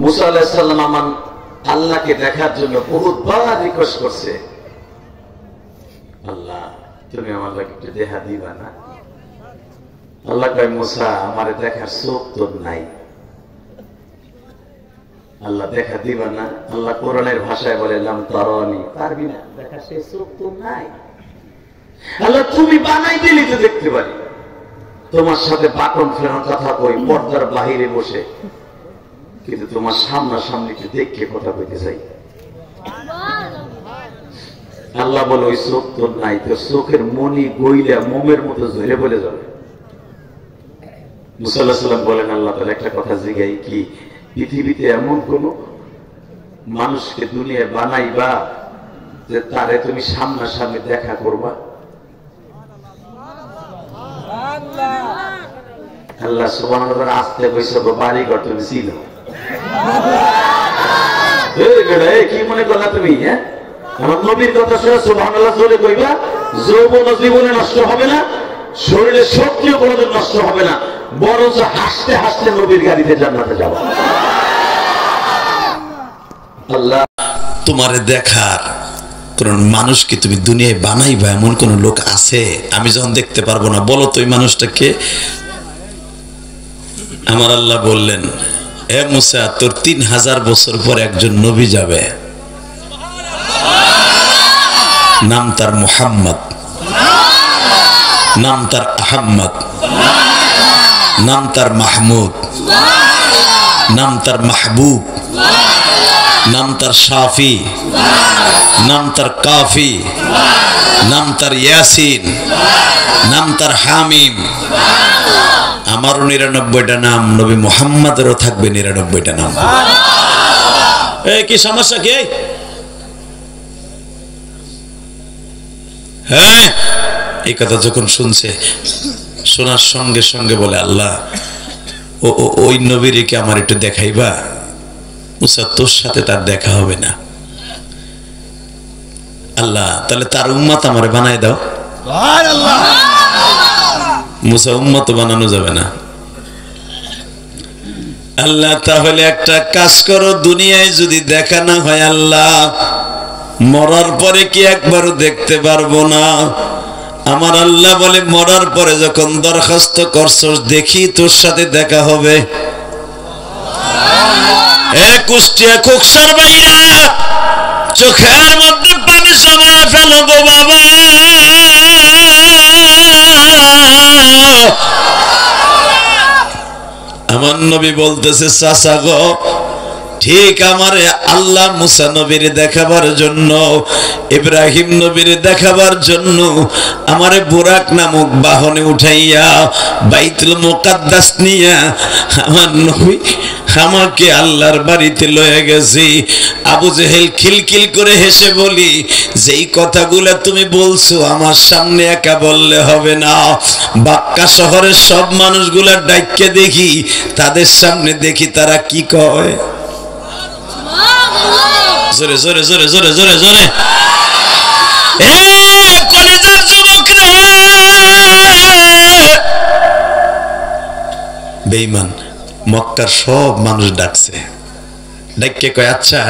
মুসা আলাইহিস সালাম আমার আল্লাহকে দেখার জন্য বহুতবার রিকোয়েস্ট করছে, আল্লাহ তুমি আমাকে একটু দেখা দিবা না? আল্লাহ কয়, মুসা আমারে দেখার চোখ তোর নাই। আল্লাহ দেখা দিবা না? আল্লাহ কোরআনের ভাষায় বলে, লাম তারানি, পারবি না, দেখা সে চোখ তোর নাই। আল্লাহ তুমি বানাই দিলি তো দেখতে পারি, তোমার সাথে বাটন ফেরানোর কথা কই পর্দার বাহিরে বসে, কিন্তু তোমার সামনাসামনি দেখে কথা কইতে চাই। আল্লাহ বলে, ওই চোখ তোর নাই, তোর চোখের মনি গইলা মোমের মতো ঝরে বলে যাবে। মুসা আলাইহিস সালাম বলেন, আল্লাহ তাআলা একটা কথা জিগাই, কি পৃথিবীতে এমন কোন মানুষকে দুনিয়ায় বানাইবা যে তারে তুমি সামনাসামনি দেখা করবা? আল্লাহ সুবহানাহু ওয়া তাআলা আস্তে কইছে, বাড়ি ঘর তুমি ছিল কি মনে করলা তুমি? হ্যাঁ, আমার নবীর কথা শুনে সুবহানাল্লাহ বলে কইবা, যৌবন জীবনে নষ্ট হবে না, শরীরের শক্তিও কোনোদিন নষ্ট হবে না, বরঞ্চ হাসতে হাসতে নবীর গাড়িতে জান্নাতে যাবা। আল্লাহ তোমারে দেখার কোন মানুষকে তুমি দুনিয়ায় বানাইবা এমন কোন লোক আছে? আমি যখন দেখতে পারবো না, বলো তো ওই মানুষটাকে। আমার আল্লাহ বললেন, হে মুসা, তোর 3000 বছর পর একজন নবী যাবে, নাম তার মুহাম্মদ, নাম তার আহম্মদ, নাম তার মাহমুদ, নাম তার মাহবুব, নাম তার শাফি, নাম তার কাফি, নাম তার ইয়াসিন, নাম তার হামিম। আমারও 99টা নাম, নবী মুহাম্মাদেরও থাকবে 99টা নাম। এই কি সমস্যা কি? হ্যাঁ, এই কথা যখন শুনছে, শোনার সঙ্গে সঙ্গে বলে, আল্লাহ ওই নবীকে আমার একটু দেখাইবা? মুসা, তোর সাথে তার দেখা হবে না। আল্লাহ তাহলে তার উম্মত আমারে বানায় দাও। মুসা, উম্মত বানানো যাবে না। আল্লাহ তাহলে একটা কাজ করো, দুনিয়ায় যদি দেখা না হয়, আল্লাহ মরার পরে কি একবারও দেখতে পারবো না? আমার আল্লাহ বলে, মরার পরে যখন দরখাস্ত করছস, দেখি তোর সাথে দেখা হবে। কুষ্টিয়া কুকসার বাইরা চোখের মধ্যে পানি জমা ফেলো গো বাবা। আমার নবী বলতেছে, চাচা গো, ঠিক আমার আল্লাহ মুসা নবীর দেখাবার জন্য, ইব্রাহিম নবীর দেখাবার জন্য আমারে বুরাক নামক বাহনে উঠাইয়া বাইতুল মুকাদ্দাস নিয়া আমার নবী আমাকে আল্লাহর বাড়িতে লয়ে গেছি। আবু জেহেল খিলখিল করে হেসে বলি, যেই কথাগুলো তুমি বলছো আমার সামনে একা বললে হবে না, বাক্কা শহরের সব মানুষগুলা ডাইকে দেখি, তাদের সামনে দেখি তারা কি কয়। জোরে জোরে জোরে জোরে জোরে জোরে। কলেজের যুবক রে, বেঈমান মক্কার সব মানুষ ডাকছে, ডাককে কয়, আচ্ছা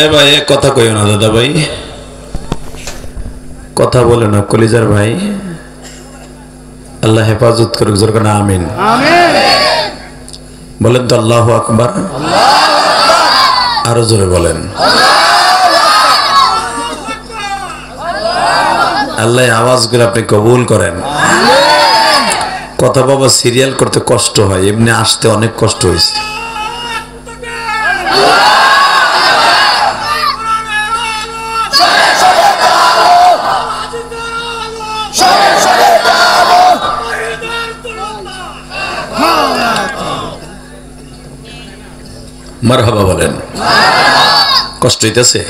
এ ভাই, কথা কইও না দাদা ভাই, কথা বলে না কলিজার ভাই। আল্লাহ হেফাজত করুক, জোর করে আমিন। বলেন তো আল্লাহু আকবার। আরো জোরে বলেন। আল্লাহ আওয়াজগুলো আপনি কবুল করেন। কথা বাবা সিরিয়াল করতে কষ্ট হয়, এমনি আসতে অনেক কষ্ট হয়েছে। মারহাবা বলেন। কষ্ট হইতেছে,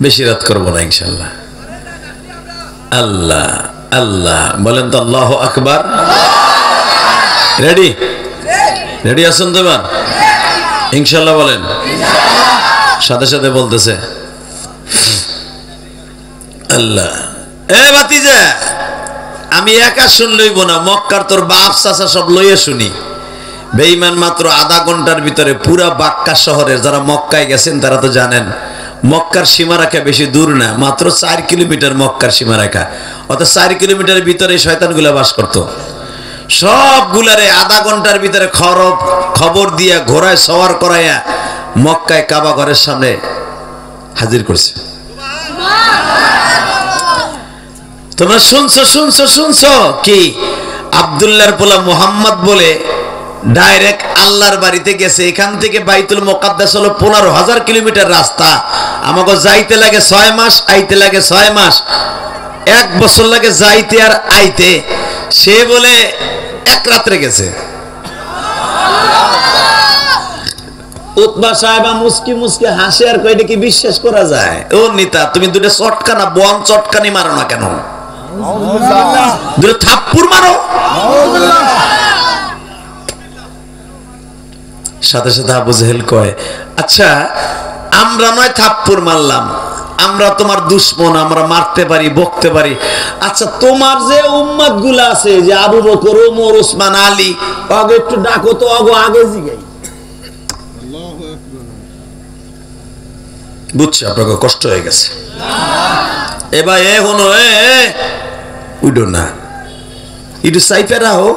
বেশি রাত করবো না ইনশাল্লাহ। আল্লাহ আল্লাহ বলেন তো আল্লাহু আকবার। রেডি রেডি আছেন তো এবার? ইনশাল্লাহ বলেন। সাথে সাথে বলতেছে আল্লাহ। এ ভাতিজা, আমি একা শুনলইব না, মক্কার তোর বাপ চাচা সব লইয়া শুনি। বেঈমান মাত্র আধা ঘন্টার ভিতরে পুরা বাক্কা শহরের, যারা মক্কায় গেছেন তারা তো জানেন মক্কার সীমারেখা বেশি দূর না, মাত্র 4 কিলোমিটার মক্কার সীমারেখা। অর্থাৎ 4 কিলোমিটারের ভিতরে শয়তানগুলা বাস করত। সবগুলারে আধা ঘন্টার ভিতরে খবর দিয়া ঘোড়ায় সওয়ার করাইয়া মক্কায় কাবা ঘরের সামনে হাজির করছে। তোমরা শুনছো শুনছো শুনছো কি? আব্দুল্লাহর পোলা মুহাম্মদ বলে ডাইরেক্ট আল্লাহর বাড়িতে গেছে। এখান থেকে বাইতুল মুকাদ্দাস হলো 15,000 কিলোমিটার রাস্তা। আমাকে যাইতে লাগে 6 মাস, আইতে লাগে 6 মাস, 1 বছর লাগে যাইতে আর আইতে। সে বলে 1 রাত্রে গেছে। উতবা সাহেবা মুস্কি মুস্কি হাসে আর কয়, এটা কি বিশ্বাস করা যায়? ও নিতা, তুমি দুটো চটকানা বন চটকানি মারো না কেন? দুটো থাপ্পড় মারো। সাথে সাথে আবু জেহেল কয়, আচ্ছা আমরা নয় থাপ্পড় মারলাম, আমরা তোমার দুশমন, আমরা মারতে পারি, বকতে পারি। আচ্ছা তোমার যে উম্মত গুলা আছে, যে আবু বকর, ওমর, ওসমান, আলী, আগে একটু ডাকো তো, আগে জিগাই। বুঝছে আপনাকে কষ্ট হয়ে গেছে। এবার এ হনো উইডো না, একটু সাইফে রাখো,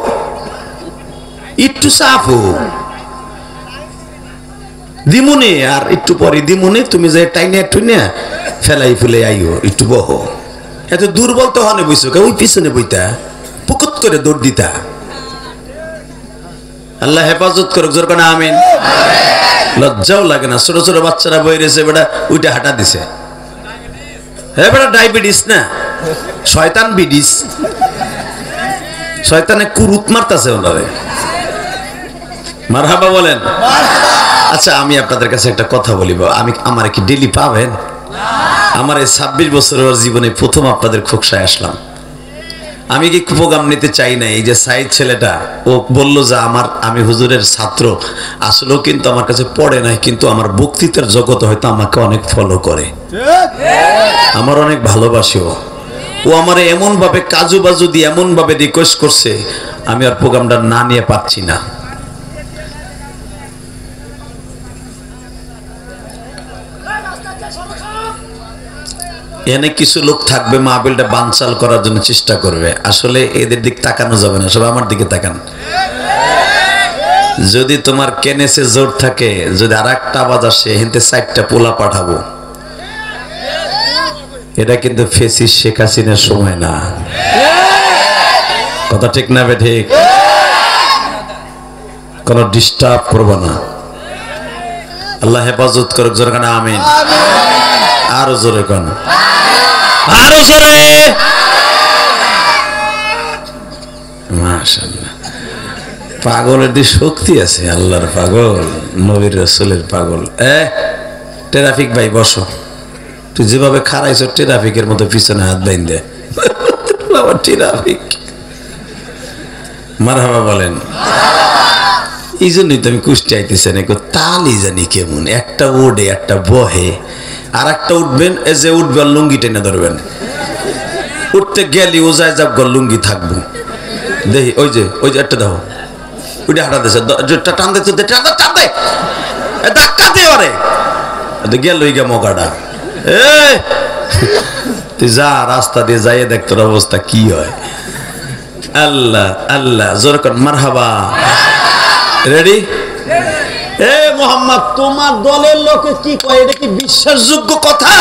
একটু সাফ হো দিমুনে, আর একটু পরে দিমুনে তুমি যে টাইনে একটু না ফেলাই ফুলে আইও, একটু বহো। এত দুর্বল তো হনে বইছো, ওই পিছনে বইতা পুকুত করে দৌড় দিতা। আল্লাহ হেফাজত করুক, জোর করে আমিন। লজ্জাও লাগে না? ছোট ছোট বাচ্চারা বই রয়েছে, বেটা ওইটা হাঁটা দিছে। হ্যাঁ বেটা ডায়াবেটিস না, শয়তান বিডিস, শয়তানে কুরুত মারতাছে ওনারে। মারহাবা বলেন। আচ্ছা আমি আপনাদের কাছে একটা কথা বলিব, আমার কি ডেলি পাবেন? আমার এই 26 বছরের জীবনে প্রথম আপনাদের খোকসায় আসলাম। আমি কি প্রোগ্রাম নিতে চাই না। এই যে সাইদ ছেলেটা, ও বলল যে আমি হুজুরের ছাত্র, আসলেও কিন্তু আমার কাছে পড়ে নাই, কিন্তু আমার বক্তৃতার জগতে হয়তো আমাকে অনেক ফলো করে, আমার অনেক ভালোবাসে। ও আমার এমন ভাবে কাজু বাজু দিয়ে এমন ভাবে রিকোয়েস্ট করছে, আমি আর প্রোগ্রামটা না নিয়ে পাচ্ছি না। এনে কিছু লোক থাকবে মাহফিলটা বানচাল করার জন্য চেষ্টা করবে, আসলে এদের দিক তাকানো যাবে না, সব আমার দিকে তাকান। যদি তোমার কেনেসে জোর থাকে, যদি আর একটা আওয়াজ আসে, হিন্তে 4টা পোলা পাঠাবো। এটা কিন্তু ফেসিস শেখ হাসিনার সময় না, কথা ঠিক না বে ঠিক? কোন ডিস্টার্ব করবো না। আল্লাহ হেফাজত করুক, জোরে কান আমিন। আরো জোরে কান, আরো জোরে। মাশাআল্লাহ, পাগলের দি শক্তি আছে, আল্লাহর পাগল, নবীর রাসূলের পাগল। ট্রাফিক ভাই বসো, তুই যেভাবে খারাইছ ট্রাফিকের মতো পিছনে হাত বাইন্ধে বাবা, ট্রাফিক। মারহাবা বলেন। এই জন্যই তো আমি কুষ্টি আইতেছি না, তালি জানি কেমন, একটা ওডে একটা বহে, আর একটা উঠবেন, এই যে উঠবে লুঙ্গি টেনে ধরবেন, উঠতে গেলি ও যায় যাব লুঙ্গি থাকবো। দেখি ওই যে একটা দেখো, ওইটা হাঁটা দিছে, টান দে, টান দে, ধাক্কাতে পারে গেল ওই গা মগাটা। তুই যা, রাস্তা দিয়ে যাইয়ে দেখ তোর অবস্থা কি হয়। আল্লাহ আল্লাহ, জোর কর মারহাবা। রেডি? মোহাম্মদ, তোমার দলের লোকে কি কয়? এটা কি বিশ্বাসযোগ্য কথা?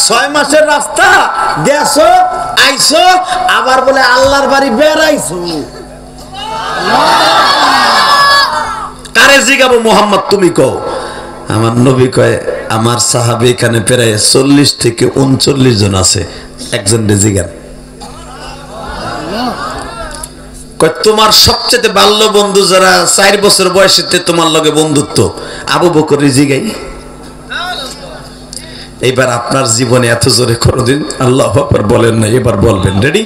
6 মাসের রাস্তা গেছো, আইছো, আবার বলে আল্লাহর বাড়ি বেড়াইছো। কারে জিগাবো? মোহাম্মদ তুমি কও। আমার নবী কয়, আমার সাহাবী এখানে প্রায় 40 থেকে 39 জন আছে, একজন জিগান। তোমার সবচেয়ে বাল্য বন্ধু যারা 4 বছর বয়সে তোমার লগে বন্ধুত্ব, আবু বকর জিগাই। এইবার আপনার জীবনে এত জোরে কোনদিন আল্লাহু আকবার বলেন না, এবার বলবেন। রেডি?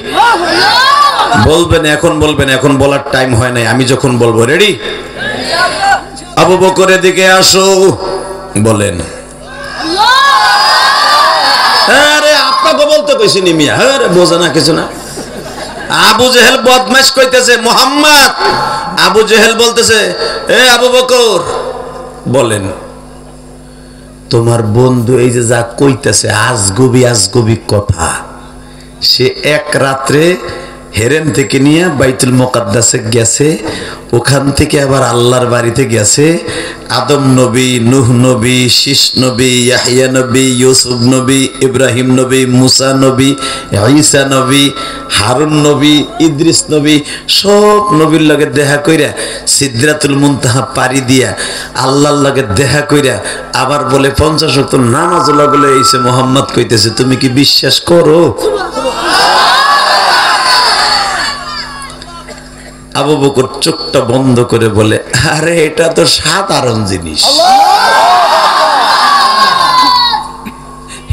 বলবেন, এখন বলবেন, এখন বলার টাইম হয় নাই, আমি যখন বলবো। রেডি? আবু বকরের দিকে আসো, বলেন। আরে আপনাকে বলতে তো কইছি নি মিয়া, হ্যাঁ বোঝে না কিছু না। আবু জেহেল বদমাশ কইতেছে মুহাম্মদ, আবু জেহেল বলতেছে এ আবু বকর বলেন তোমার বন্ধু এই যে যা কইতেছে আজগবি কথা, সে এক রাত্রে হেরেম থেকে নিয়ে বাইতুল মুকাদ্দাসে গেছে, ওখান থেকে আবার আল্লাহর বাড়িতে গেছে, আদম নবী, নূহ নবী, শীষ নবী, ইয়াহইয়া নবী, ইউসুফ নবী, ইব্রাহিম নবী, মুসা নবী, ঈসা নবী, হারুন নবী, ইদ্রিস নবী, সব নবীর লগে দেখা কইরা সিদরাতুল মুনতাহা পাড়ি দিয়া আল্লাহর লগে দেখা কইরা আবার বলে 50 ওয়াক্ত নামাজ লাগলে এইসে মুহাম্মদ কইতেছে তুমি কি বিশ্বাস করো? আবু বকর চোখটা বন্ধ করে বলে আরে এটা তো সাধারণ জিনিস,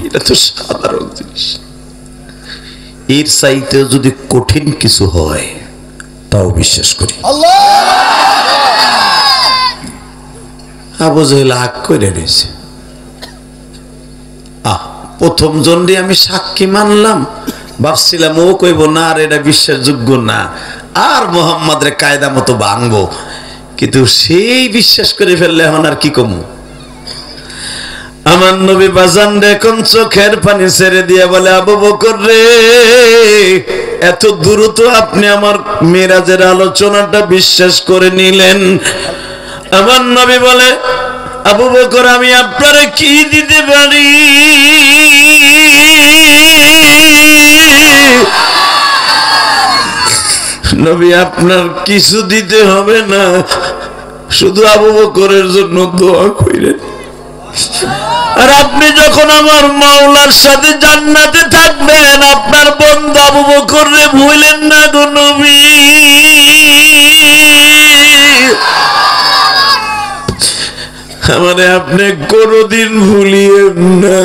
এটা তো সাধারণ জিনিস, এর চাইতে যদি কঠিন কিছু হয় তাও বিশ্বাস করি। আবু জেহেল হাক করে রয়েছে, প্রথম জনরে আমি সাক্ষী মানলাম, ভাবছিলাম ও কইব না আর এটা বিশ্বাসযোগ্য না, আর মোহাম্মদের কায়দা মতো ভাঙবো, কিন্তু সেই বিশ্বাস করে ফেললে এখন আর কি কমু। আমার নবী বাজান এখন চোখের পানি ছেড়ে দিয়ে বলে আবু বকর রে, এত দ্রুত আপনি আমার মেরাজের আলোচনাটা বিশ্বাস করে নিলেন? আমার নবী বলে আবু বকর আমি আপনারে কি দিতে পারি? নবী আপনার কিছু দিতে হবে না, শুধু আবু বকরের জন্য দোয়া কইরেন, আর আপনি যখন আমার মাওলার সাথে জান্নাতে থাকবেন আপনার বন্ধু আবু বকররে ভুলেন না গো নবী। আমারে আপনি কোনদিন ভুলিয়েন না।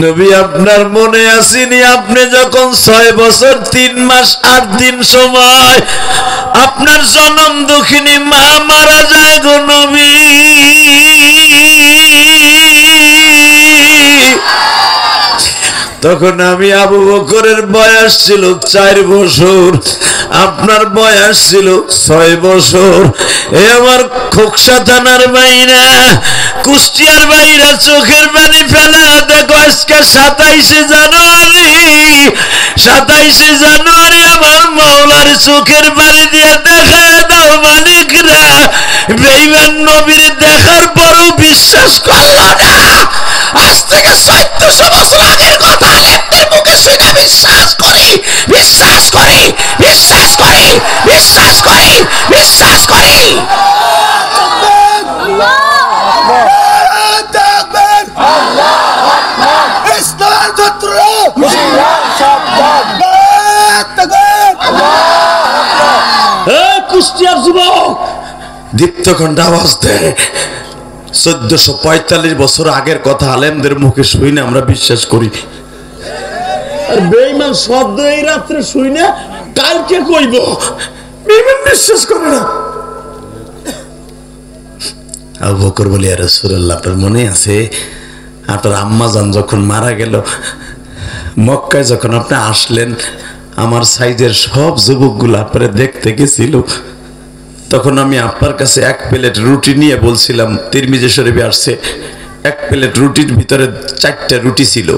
নবী আপনার মনে আসেনি আপনি যখন 6 বছর 3 মাস 8 দিন সময় আপনার জনম দুঃখিনী মা মারা যায় গো নবী, তখন আমি আবু বকরের বয়স ছিল 4 বছর, আপনার বয়স ছিল 6 বছর। এ আমার খোকসা থানার বাইরা, কুষ্টিয়ার বাইরা চোখের পানি ফেলা দেখো, আজকে 27 জানুয়ারি, 27 জানুয়ারি আমার মাওলার চোখের পানি দিয়ে দেখা দাও মালিকরা। বেঈমান নবীর দেখার পরও বিশ্বাস করল না। আজ থেকে 1400 বছর আগের কথা আলেমদের মুখে শুনে বিশ্বাস করি, বিশ্বাস করি, বিশ্বাস করি, বিশ্বাস করি, বিশ্বাস করি। কুষ্টিয়ার যুবক দীপ্তকণ্ঠ আওয়াজ দেয়, 1445 বছর আগের কথা আলেমদের মুখে শুনে আমরা বিশ্বাস করি, আর বেঈমান শব্দ এই রাত্রে শুনে কালকে কইব, বেঈমান বিশ্বাস করে না। আবু বকর বলে ইয়া রাসূলুল্লাহ আপনার মনে আছে আপনার আম্মা জান যখন মারা গেল, মক্কায় যখন আপনি আসলেন, আমার সাইজের সব যুবকগুলো আপনারা দেখতে গেছিল, তখন আমি আপনার কাছে 1 প্লেট রুটি নিয়ে বলছিলাম, তিরমিজি শরীফে আসছে 1 প্লেট রুটির ভিতরে 4টা রুটি ছিল,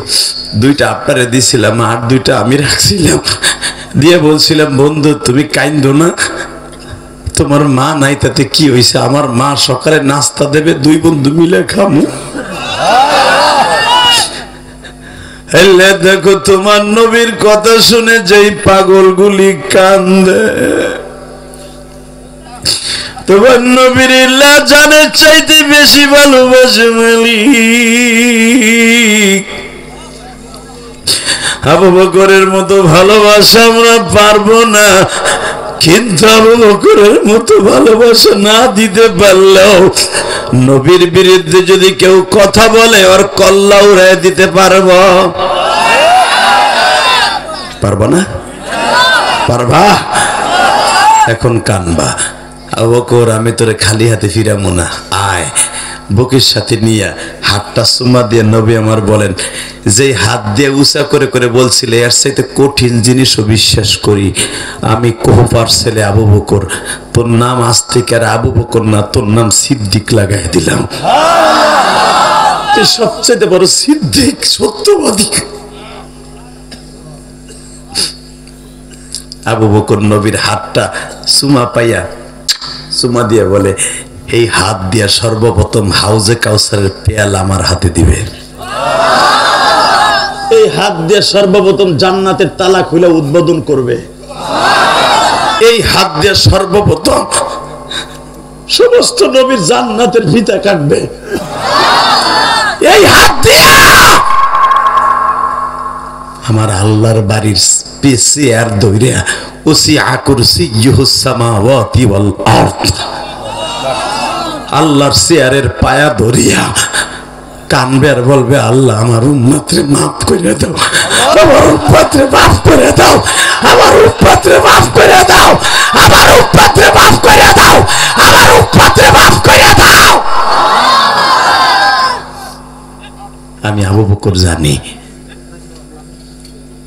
2টা আপনারে দিছিলাম আর 2টা আমি রাখছিলাম, দিয়ে বলছিলাম বন্ধু তুমি কাইন্দো না, তোমার মা নাই তাতে কি হয়েছে, আমার মা সকালে নাস্তা দেবে, 2 বন্ধু মিলে খামু। হেলে দেখো তোমার নবীর কথা শুনে যেই পাগলগুলি কান্দে, তোমার নবীর জানের চাইতে বেশি ভালোবাসে মালিক। আবু বকরের মতো ভালোবাসা আমরা পারবো না, কিন্তু আবু বকরের মতো ভালোবাসা না দিতে পারলেও নবীর বিরুদ্ধে যদি কেউ কথা বলে ওর কল্লা উড়াই দিতে পারবো, পারবো না? পারবা? এখন কানবা। আবু বকর আমি তোরে খালি হাতে ফিরামো না, আয় বুকের সাথে নিয়ে হাতটা চুমা দিয়ে নবী আমার বলেন, যে হাত দিয়ে উঁচা করে করে বলছিলে এর চাইতে কঠিন জিনিসও বিশ্বাস করি, আমি কোহপার ছেলে আবু বকর, তোর নাম আজ থেকে আর আবু বকর না, তোর নাম সিদ্দিক লাগাই দিলাম। সবচেয়ে বড় সিদ্দিক, সত্যবাদী। আবু বকর নবীর হাতটা চুমা পাইয়া চুমা দিয়ে বলে, এই হাত দিয়া সর্বপ্রথম হাউজে কাউসারের পেয়ালা আমার হাতে দিবে, এই হাত দিয়ে সর্বপ্রথম জান্নাতের তালা খুলে উদ্বোধন করবে, এই হাত দিয়ে সর্বপ্রথম সমস্ত নবীর জান্নাতের ফিতা কাটবে, এই হাত দিয়া আমার আল্লাহর বাড়ির পেছে আর দইরা ওসি কুরসিয়ুহুস সামাওয়াতি ওয়াল আরদ, আল্লাহর চেয়ারের পায়া ধরিয়া কানবে আর বলবে, আল্লাহ আমার উম্মতরে মাফ করে দাও, আমার উম্মতরে মাফ করে দাও, আমার উম্মতরে মাফ করে দাও, আমার উম্মতরে মাফ করে দাও, আমার উম্মতরে মাফ করে দাও। আমি আবু বকর জানি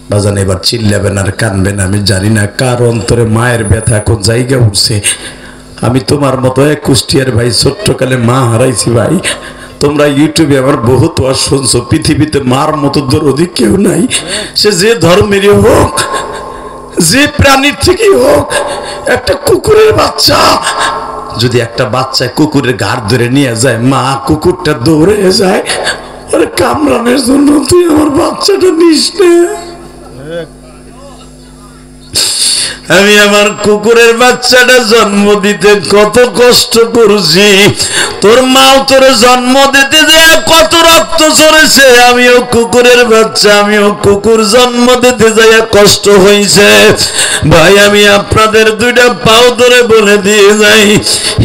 বাজান, এবার চিল্লাবেন আর কানবেন, আমি জানি না কার অন্তরে মায়ের ব্যথা কোন জায়গা উঠছে। আমি তোমার মতো এক কুষ্টিয়ার ভাই, ছোট্টকালে মা হারাইছি ভাই। তোমরা ইউটিউবে আমার বহুত ওয়াজ শুনছো, পৃথিবীতে মার মতো দরদি কেউ নাই, সে যে ধর্মেরই হোক, যে প্রাণীর থেকেই হোক। একটা কুকুরের বাচ্চা যদি একটা বাচ্চা কুকুরের ঘাড় ধরে নিয়ে যায়, মা কুকুরটা দৌড়ে যায় ওরে কামড়ানোর জন্য, তুই আমার বাচ্চাটা নিস না। আমি আমার কুকুরের বাচ্চাটা জন্ম দিতে কত কষ্ট করছি, তোর মাও তোর জন্ম দিতে যে কত রক্ত ঝরেছে, আমিও কুকুরের বাচ্চা, আমিও কুকুর জন্ম দিতে যাই কষ্ট হয়েছে। ভাই আমি আপনাদের দুইটা পাও ধরে বলে দিয়ে যাই,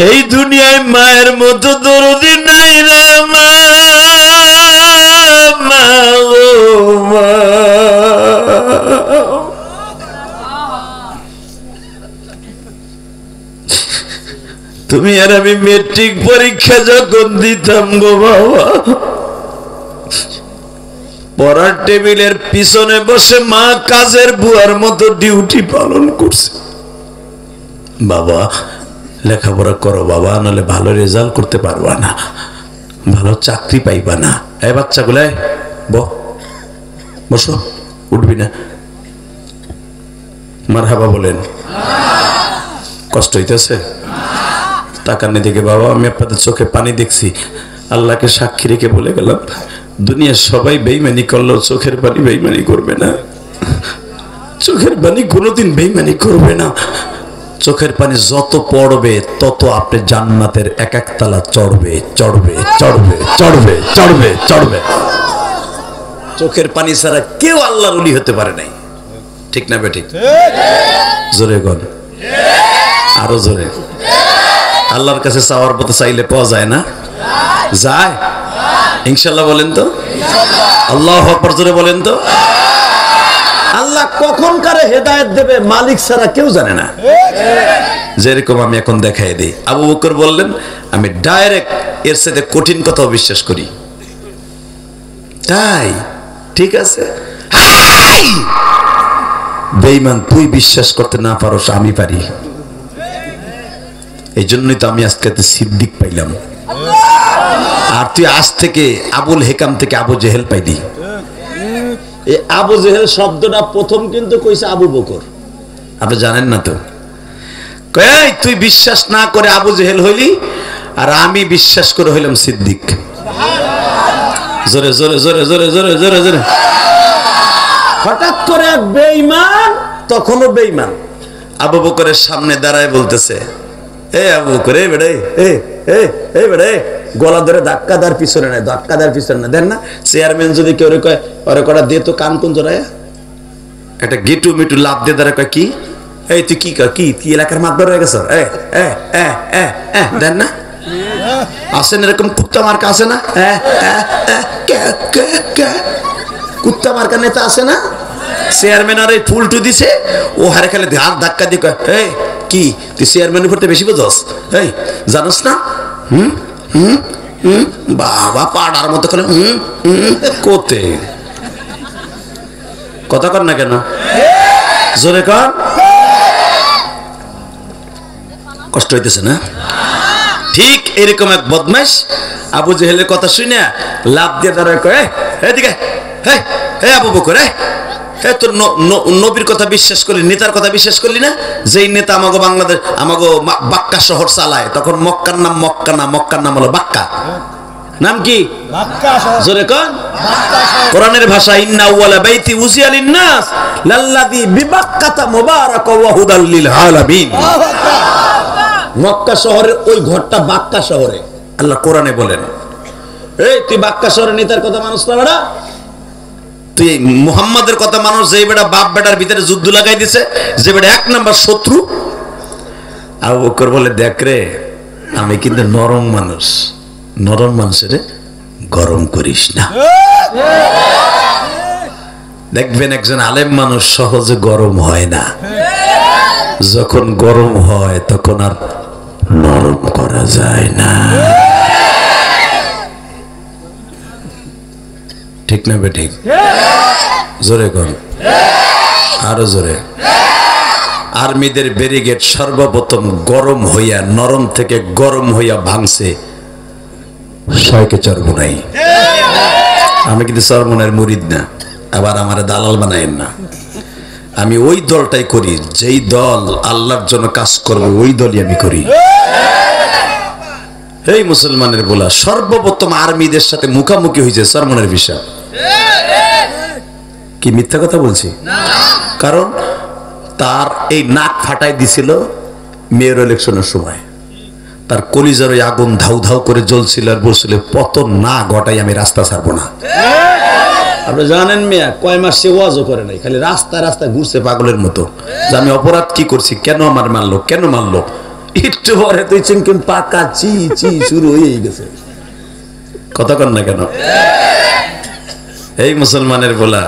এই দুনিয়ায় মায়ের মতো দরদি নাই রে মা, মা ও মা। তুমি আর আমি মেট্রিক পরীক্ষা যখন দিতাম গো বাবা, পড়ার টেবিলের পিছনে বসে মা কাজের বুয়ার মতো ডিউটি পালন করছে। বাবা লেখাপড়া করো বাবা, নাহলে ভালো রেজাল্ট করতে পারবা না, ভালো চাকরি পাইবা না। এই বাচ্চাগুলাই বসো, উঠবি না। মারহাবা বলেন। কষ্ট হইতেছে? তাকান্নি দিকে বাবা, আমি আপনাদের চোখে পানি দেখছি, আল্লাহকে সাক্ষী রেখে বলে গেলাম, দুনিয়ার সবাই বেইমানি করলেও চোখের পানি বেইমানি করবে না, চোখের পানি কোনোদিন বেইমানি করবে না। চোখের পানি যত পড়বে তত আপনি জান্নাতের এক এক তালা চড়বে চড়বে চড়বে চড়বে চড়বে চড়বে। চোখের পানি ছাড়া কেউ আল্লাহর ওলি হতে পারে নাই, ঠিক না বেঠিক? জোরে গণ, আরো জোরে। আল্লাহর কাছে চাওয়ার মতো চাইলে পাওয়া যায় না? যায় ইনশাআল্লাহ বলেন তো, আল্লাহু আকবার জোরে বলেন তো। আল্লাহ কখন কারে হেদায়েত দেবে মালিক ছাড়া কেউ জানে না। যেরকম আমি এখন দেখাই দিই, আবু বকর বললেন আমি ডাইরেক্ট এর সাথে কঠিন কথাও বিশ্বাস করি। তাই ঠিক আছে, বেঈমান তুই বিশ্বাস করতে না পারোস, আমি পারি। এই জন্যই তো আমি আজকে সিদ্দিক পাইলাম, আর তুই আজ থেকে আবুল হেকাম থেকে আবু জেহেল পাইলি। এই আবু জেহেল শব্দটা প্রথম কিন্তু কইছে আবু বকর, আপনি জানেন না তো। কই তুই বিশ্বাস না করে আবু জেহেল হইলি, আর আমি বিশ্বাস করে হইলাম সিদ্দিক। জোরে জোরে জোরে জোরে জোরে জোরে জোরে। হঠাৎ করে এক বেঈমান, তখনও বেঈমান, আবু বকরের সামনে দাঁড়ায় বলতেছে, এ আবু বকর, এ বেড়ে এ বেড়ে, গলা ধরে ধাক্কা দেওয়ার পিছনে নাই, ধাক্কা দেওয়ার পিছনে না। দেন না চেয়ারম্যান যদি কেউ কয় ওরে কটা দিয়ে তো কান কোন জোড়ায় একটা গেটু মিটু লাভ দিয়ে দাঁড়া, কয় কি এই তুই কি কি এলাকার মাতবার হয়ে গেছ? দেন না আসেন এরকম কুত্তা মার্কা আছে না, কুত্তা মার্কা নেতা আছে না, চেয়ারম্যান আর এই ফুলটু দিছে, ও হারে খালি হাত ধাক্কা দিয়ে কয়, এই কি তুই চেয়ারম্যানের উপর বেশি বোঝস, এই জানোস না? বাবা পাড়ার মতো করে কোতে কথা কর না কেন, জোরে কর। কষ্ট হইতেছে না? ঠিক এরকম এক বদমাইশ আবু জেহেলের কথা শুনে লাভ দিয়ে দাঁড়ায় কয়, এদিকে হে আবু বকর, তোর নবীর কথা বিশ্বাস করলি, নেতার কথা বিশ্বাস করলি না? যেই নেতা আমাগো বাংলাদেশ আমাগো বাক্কা শহর চালায়, তখন মক্কার নাম মক্কা না, মক্কার নাম হলো বাক্কা। নাম কি? জোরে কর। কোরআনের ভাষা, ইন্না আউয়ালা বাইতি উযিয়া লিন-নাস লাল্লাযী বিবাক্কাতা মুবারাকাও ওয়া হুদাল লিল আলামিন। মক্কা শহরের ওই ঘরটা বাক্কা শহরে, আল্লাহ কোরআনে বলেন, এই তুই বাক্কা শহরের নেতার কথা মানুষ না বেটা, তুই মুহাম্মাদের কথা মানুষ, যে বেটা বাপ বেটার ভিতরে যুদ্ধ লাগাই দিছে, যে বেটা এক নাম্বার শত্রু। আবু বকর বলে, দেখ রে, আমি কিন্তু নরম মানুষ, নরম মানুষের গরম করিস না। দেখবেন একজন আলেম মানুষ সহজে গরম হয় না, যখন গরম হয় তখন আর নরম করা যায় না। ঠিক না বে ঠিক? জোরে কর, আরো জোরে। আর্মিদের ব্যারিকেড সর্বপ্রথম গরম হইয়া, নরম থেকে গরম হইয়া ভাঙছে শয়কে চরমোনাই। আমি কিন্তু চরমোনাইয়ের মুরিদ না, আবার আমার দালাল বানায়েন না। আমি ওই দলটাই করি, যেই দল আল্লাহর জন্য কাজ করবে, ওই দলই আমি করি। এই মুসলমানের বলা সর্বপ্রথম আর্মিদের সাথে মুখামুখি হয়েছে চরমোনাইয়ের বিষয়। কি মিথ্যা কথা বলছি? কারণ তার এই নাক ফাটাই দিছিল মেয়র ইলেকশনের সময়, তার কলিজার ওই আগুন ধাউ ধাউ করে জ্বলছিল, আর বলছিল পতন না ঘটাই আমি রাস্তা ছাড়বো না। আপনি জানেন মিয়া, কয় মাস সে ওয়াজও করে নাই, খালি রাস্তায় রাস্তায় ঘুরছে পাগলের মতো, যে আমি অপরাধ কি করছি, কেন আমার মারলো, কেন মারলো। একটু পরে তুই চিনকিন পাকা চি চি শুরু হয়ে গেছে। কথা কন না কেন? এই মুসলমানের বলা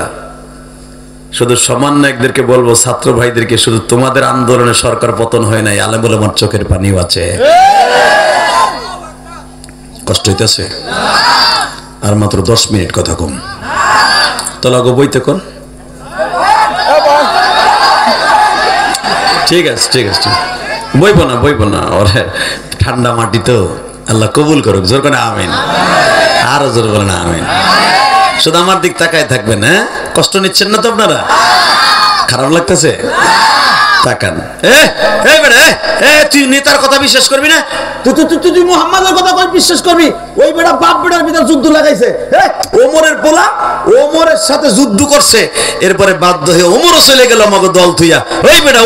শুধু সমন্বয়কদেরকে বলবো, ছাত্র ভাইদেরকে, শুধু তোমাদের আন্দোলনে সরকার পতন হয় নাই, আলেম ওলামার চোখের পানিও আছে। কষ্ট হইতেছে? আর মাত্র 10 মিনিট কথা কম, তোলা গো বইতে কোন। ঠিক আছে ঠিক আছে, বইব না, ওরে ঠান্ডা মাটি তো, আল্লাহ কবুল করুক। জোর করে আমিন, আরো জোর বলেন আমিন। শুধু আমার দিক তাকায় থাকবেন, হ্যাঁ? কষ্ট নিচ্ছেন না তো আপনারা? খারাপ লাগতেছে? তাকান। তুই নেতার কথা বিশ্বাস করবি না? তুই মুহাম্মাদের কথা বিশ্বাস করবি? ওই বেটা বাপ বেটার ভিতর যুদ্ধ লাগাইছে, ওমরের পোলা ওমরের সাথে যুদ্ধ করছে, এরপরে বাধ্য হয়ে ওমরও চলে গেল আমাকে দল থুইয়া। ওই বেটা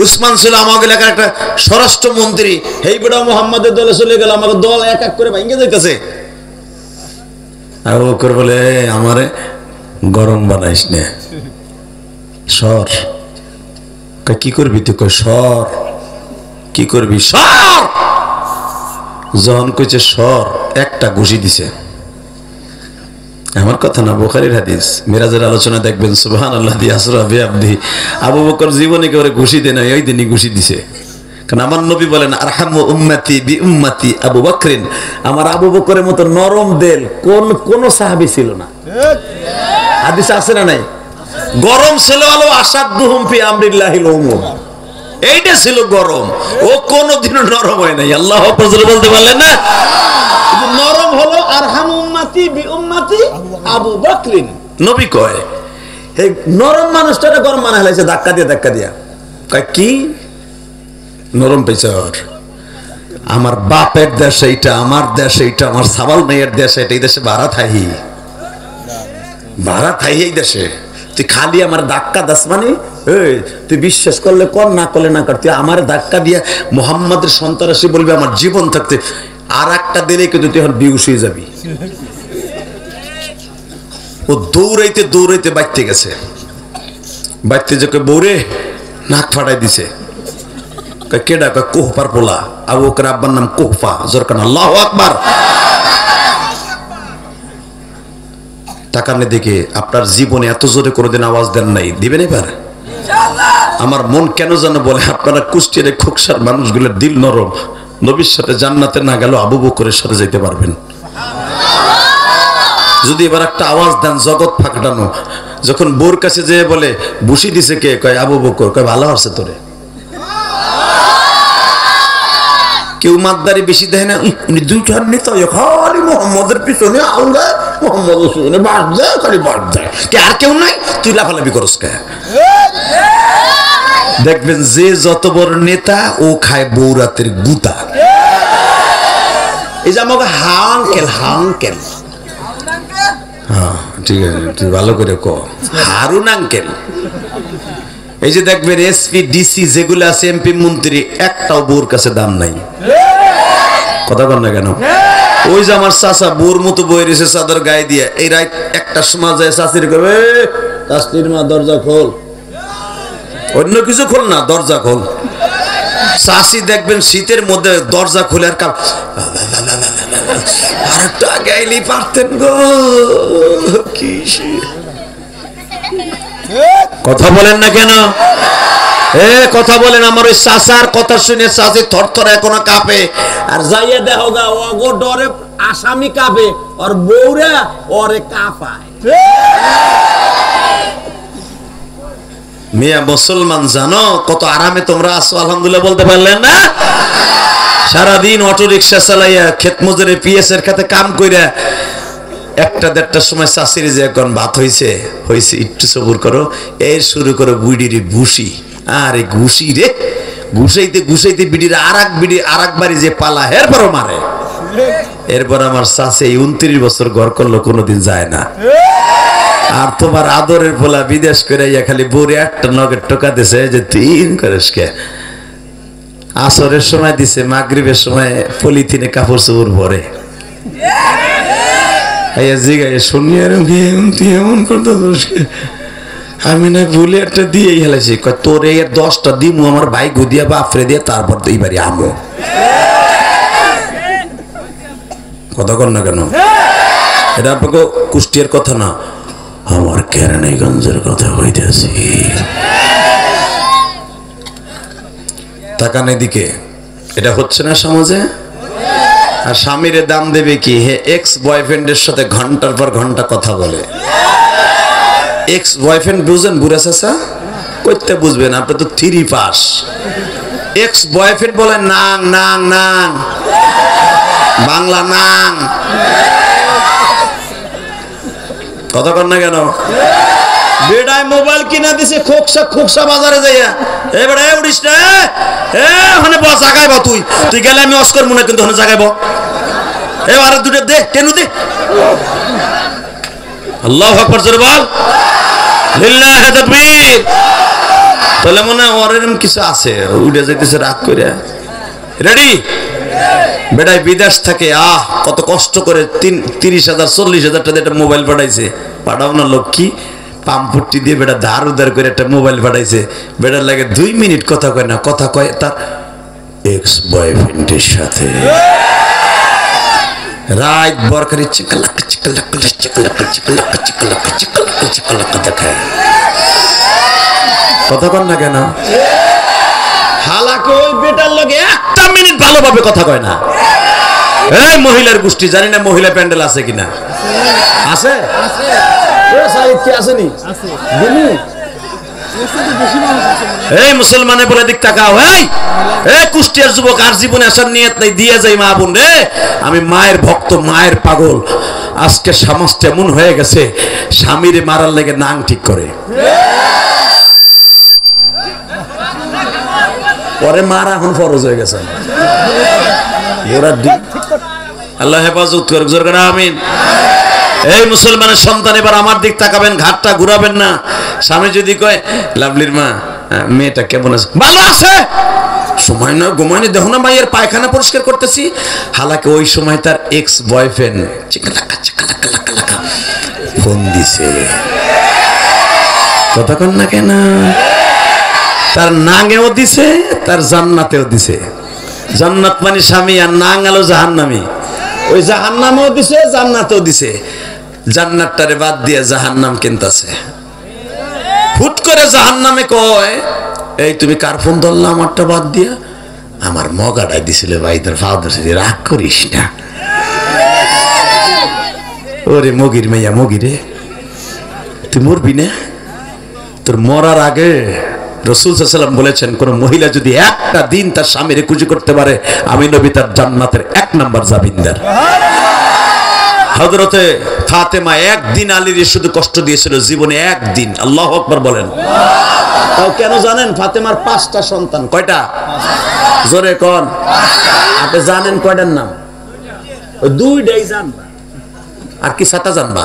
উসমান ছিল আমাকে এলাকার একটা স্বরাষ্ট্রমন্ত্রী, এই বেটা মুহাম্মাদের দলে চলে গেল, আমাকে দল এক এক করে ভেঙে যাইতেছে। আবু বকর বলে, আমারে গরম বানাইস না, সর। কি করবি তুই? কই সর। কি করবি? সর। যখন কইছে সর, একটা ঘুষি দিছে। আমার কথা না, বুখারীর হাদিস, মিরাজের আলোচনা দেখবেন, সুবহানাল্লাহ দি আসরা বিআবদি। আবু বকর জীবনে কেউ ঘুষি দেয় না, ওই দিনই ঘুষি দিছে। কারণ আমার নবী বলেন, আরহামু উম্মতি বি উম্মতি আবু বকরিন, আমার আবু বকরের মতো নরম দিল কোন সাহাবী ছিল না। হাদিস আছে না নাই? গরম ছিল হলো আসাদুহুম ফি আমরিল্লাহিল উমুর, এইটা ছিল গরম। ও কোনদিনও নরম হয় নাই। আল্লাহু আকবার বলতে পারলেন না? নরম হলো আরহামু উম্মতি বি উম্মতি আবু বকরিন। নবী কয় এই নরম মানুষটারে গরম বানায় ফেলাইছে, ধাক্কা দিয়া। কয় কি নরম পেছর? আমার বাপের দেশ এইটা, আমার দেশ এইটা, আমার সাবাল মেয়ের দেশ এটা, এই দেশে ভাড়া থাই এই দেশে। তুই খালি আমার ধাক্কা দাস, মানে তুই বিশ্বাস করলে কর, না করলে না কর, তুই আমার ধাক্কা দিয়ে মুহাম্মাদের সন্ত্রাসী বলবি আমার জীবন থাকতে, আর একটা দিলে কিন্তু তুই এখন বিউস হয়ে যাবি। ও দৌড়াইতে বাইতে গেছে, বাইতে যে বৌরে নাক ফাটাই দিছে। কেডা? কোহফার পোলা, আবু বকর আব্বার নাম কোহফা। জোরকান আল্লাহু আকবার। তাকানে দেখে আপনার জীবনে এত জোরে কোনোদিন আওয়াজ দেন নাই, দিবেন এবার? আমার মন কেন যেন বলে আপনারা কুষ্টিয়ার খোকসার মানুষগুলোর দিল নরম, নবীর সাথে জান্নাতে না গেল আবু বকরের সাথে যেতে পারবেন। যদি এবার একটা আওয়াজ দেন জগৎ ফাঁকটানো, যখন বোর কাছে যেয়ে বলে বসি দিছে কে, কয় আবু বকর, কয় ভালো আছে তোরে। কেউ মাতদারি বেশি দেয় না, উনি দুইটা নেতা খালি মোহাম্মদের পিছনে আলগা, মোহাম্মদ পিছনে বাদ যায়, খালি বাদ যায়, কে আর কেউ নাই, তুই লাফালাফি করস কে। দেখবেন যে যত বড় নেতা ও খায় বৌরাতের গুতা। এই যে আমাকে হাঙ্কেল হাঙ্কেল, হ্যাঁ ঠিক আছে, তুই ভালো করে ক হারুন আঙ্কেল। এই যে দেখবেন এসপি ডিসি যেগুলো আছে, এমপি মন্ত্রী, একটাও বউর কাছে দাম নাই। কথা বল না কেন? ওই যে আমার চাচা বউর মতো বই রয়েছে চাদর গায়ে দিয়ে, এই রাত একটা সময় যায় চাষির করবে, চাষির মা দরজা খোল, অন্য কিছু খোল না, দরজা খোল। চাষি দেখবেন শীতের মধ্যে দরজা খুলে আর কাপ, আরেকটা গাইলি পারতেন গো। কি কথা বলেন না কেন? কথা বলেন। আমার ওই চাচার কথা শুনে চাচি থরথর এখনো কাঁপে, আর যাইয়া দেখো গা ও ডরে আসামি কাঁপে, আর বউরা ওরে কাঁপায়। মিয়া মুসলমান জানো কত আরামে তোমরা আছো আলহামদুলিল্লাহ বলতে পারলেন না? সারাদিন অটো রিক্সা চালাইয়া ক্ষেত মজুরে পিএস এর খাতে কাম কইরা একটা দেড়টার সময় চাষির যে এখন ভাত হয়েছে একটু সবুর করো, এর শুরু করো বুড়ির ঘুষি। আরে ঘুষি রে, ঘুষাইতে বিড়ির আর এক বাড়ি যে পালা এরপরও মারে। এরপর আমার চাষে 29 বছর ঘর করলো, কোনোদিন যায় না। আর তোমার আদরের পোলা বিদেশ করে খালি বউরে একটা নগের টোকা দিছে যে তিন করিস কে। আসরের সময় দিছে, মাগরিবের সময় পলিথিনে কাপড় চোপড় ভরে আমি না ভুলে একটা দিয়ে হেলাইছি, তোর এই 10টা দিমু আমার ভাই গুদিয়া বাপরে দিয়ে, তারপর তো এইবারই আমো। কথা কর না কেন? এটা আপনাকে কুষ্টিয়ার কথা না, আমার কেরানীগঞ্জের কথা হইতেছি। তাকান এদিকে, এটা হচ্ছে না সমাজে। আর স্বামীরে দাম দেবে কি? হে এক্স বয়ফ্রেন্ডের সাথে ঘন্টার পর ঘন্টা কথা বলে। এক্স বয়ফ্রেন্ড বুঝেন? বুড়া চাচা করতে বুঝবেন, আপনি তো 3 পাস। এক্স বয়ফ্রেন্ড বলে নাং নাং নাং, বাংলা নাং। কথা কর না কেন? বেড়ায় মোবাইল কিনা দিছে খোকসা বাজারে যাইয়া, এ বেড়া উড়িস না, ওখানে বস জাগাইব, তুই গেলে আমি অস্কর মনে, কিন্তু ওখানে জাগাইব। এবার দুটো দে, কেন দে। আল্লাহু আকবার জোরে বল, লিল্লাহি তাকবীর। তাহলে মনে হয় ওর এরকম কিছু আছে, উড়ে যাইতেছে রাগ করে। রেডি? বেড়ায় বিদেশ থাকে, কত কষ্ট করে 30,000 40,000 টাকা একটা মোবাইল পাঠাইছে। পাঠাও না লক্ষ্মী, পাম্পটি দিয়ে বেটা ধার উধার করে একটা মোবাইল পাঠাইছে। বেটার লাগে 2 মিনিট কথা কয় না, কথা কয় তার এক্স বয়ফ্রেন্ডের সাথে। রাত বরকারি চিকলাক দেখায়। কথা কন না কেন? হালাকে ওই বেটার লগে 1 মিনিট ভালোভাবে কথা কয় না। এই মহিলার গোষ্ঠী, জানি না মহিলা প্যান্ডেল আছে কিনা। আছে? এই মুসলমানে বলে দিক তাকাও, এই কুষ্টিয়ার যুবক আর জীবনে আসার নিয়ত নাই, দিয়ে যাই মা বোন রে। আমি মায়ের ভক্ত, মায়ের পাগল। আজকে সমাজ এমন হয়ে গেছে, স্বামীরে মারার লেগে নাং ঠিক করে, পরে মারা এখন ফরজ হয়ে গেছে। আল্লাহ হেফাজত করুক, জোরে করে আমিন। এই মুসলমানের সন্তান এবার আমার দিক তাকাবেন, ঘাটটা ঘুরাবেন না। স্বামী যদি কয় লাভলির মা মেয়েটা কেমন আছে, ভালো আছে, সময় না ঘুমায়নি, দেখো না মায়ের পায়খানা পরিষ্কার করতেছি। হালাকে ওই সময় তার এক্স বয়ফ্রেন্ড ফোন দিছে। কতক্ষণ না কেন? তার নাঙেও দিছে, তার জান্নাতেও দিছে। জান্নাত মানে স্বামী, আর নাং আলো জাহান্নামী। ওই জাহান্নামেও দিছে, জান্নাতেও দিছে। জান্নাতটারে বাদ দিয়ে জাহান্নাম কিনতাছে। হুট করে জাহান্নামে কয়, এই তুমি কার ফোন ধরলা আমারটা বাদ দিয়া? আমার মগাটাই দিছিল ভাই, তোর ফাদার সাথে রাগ করিস না। ওরে মগির মাইয়া, মগিরে তুই মরবি না? তোর মরার আগে রাসূল সাল্লাল্লাহু আলাইহি ওয়াসাল্লাম বলেছেন, কোন মহিলা যদি একটা দিন তার স্বামীরে খুশি করতে পারে, আমি নবী তার জান্নাতের 1 নাম্বার জামিনদার। হযরতে ফাতেমা একদিন আলীর শুধু কষ্ট দিয়েছিল, জীবনে একদিন। আল্লাহু আকবার বলেন। তাও কেন জানেন? ফাতেমার 5টা সন্তান। কয়টা? জোরে কোন। আপনি জানেন কয়টার নাম? ওই 2টাই জানবা, আর কি 7টা জানবা?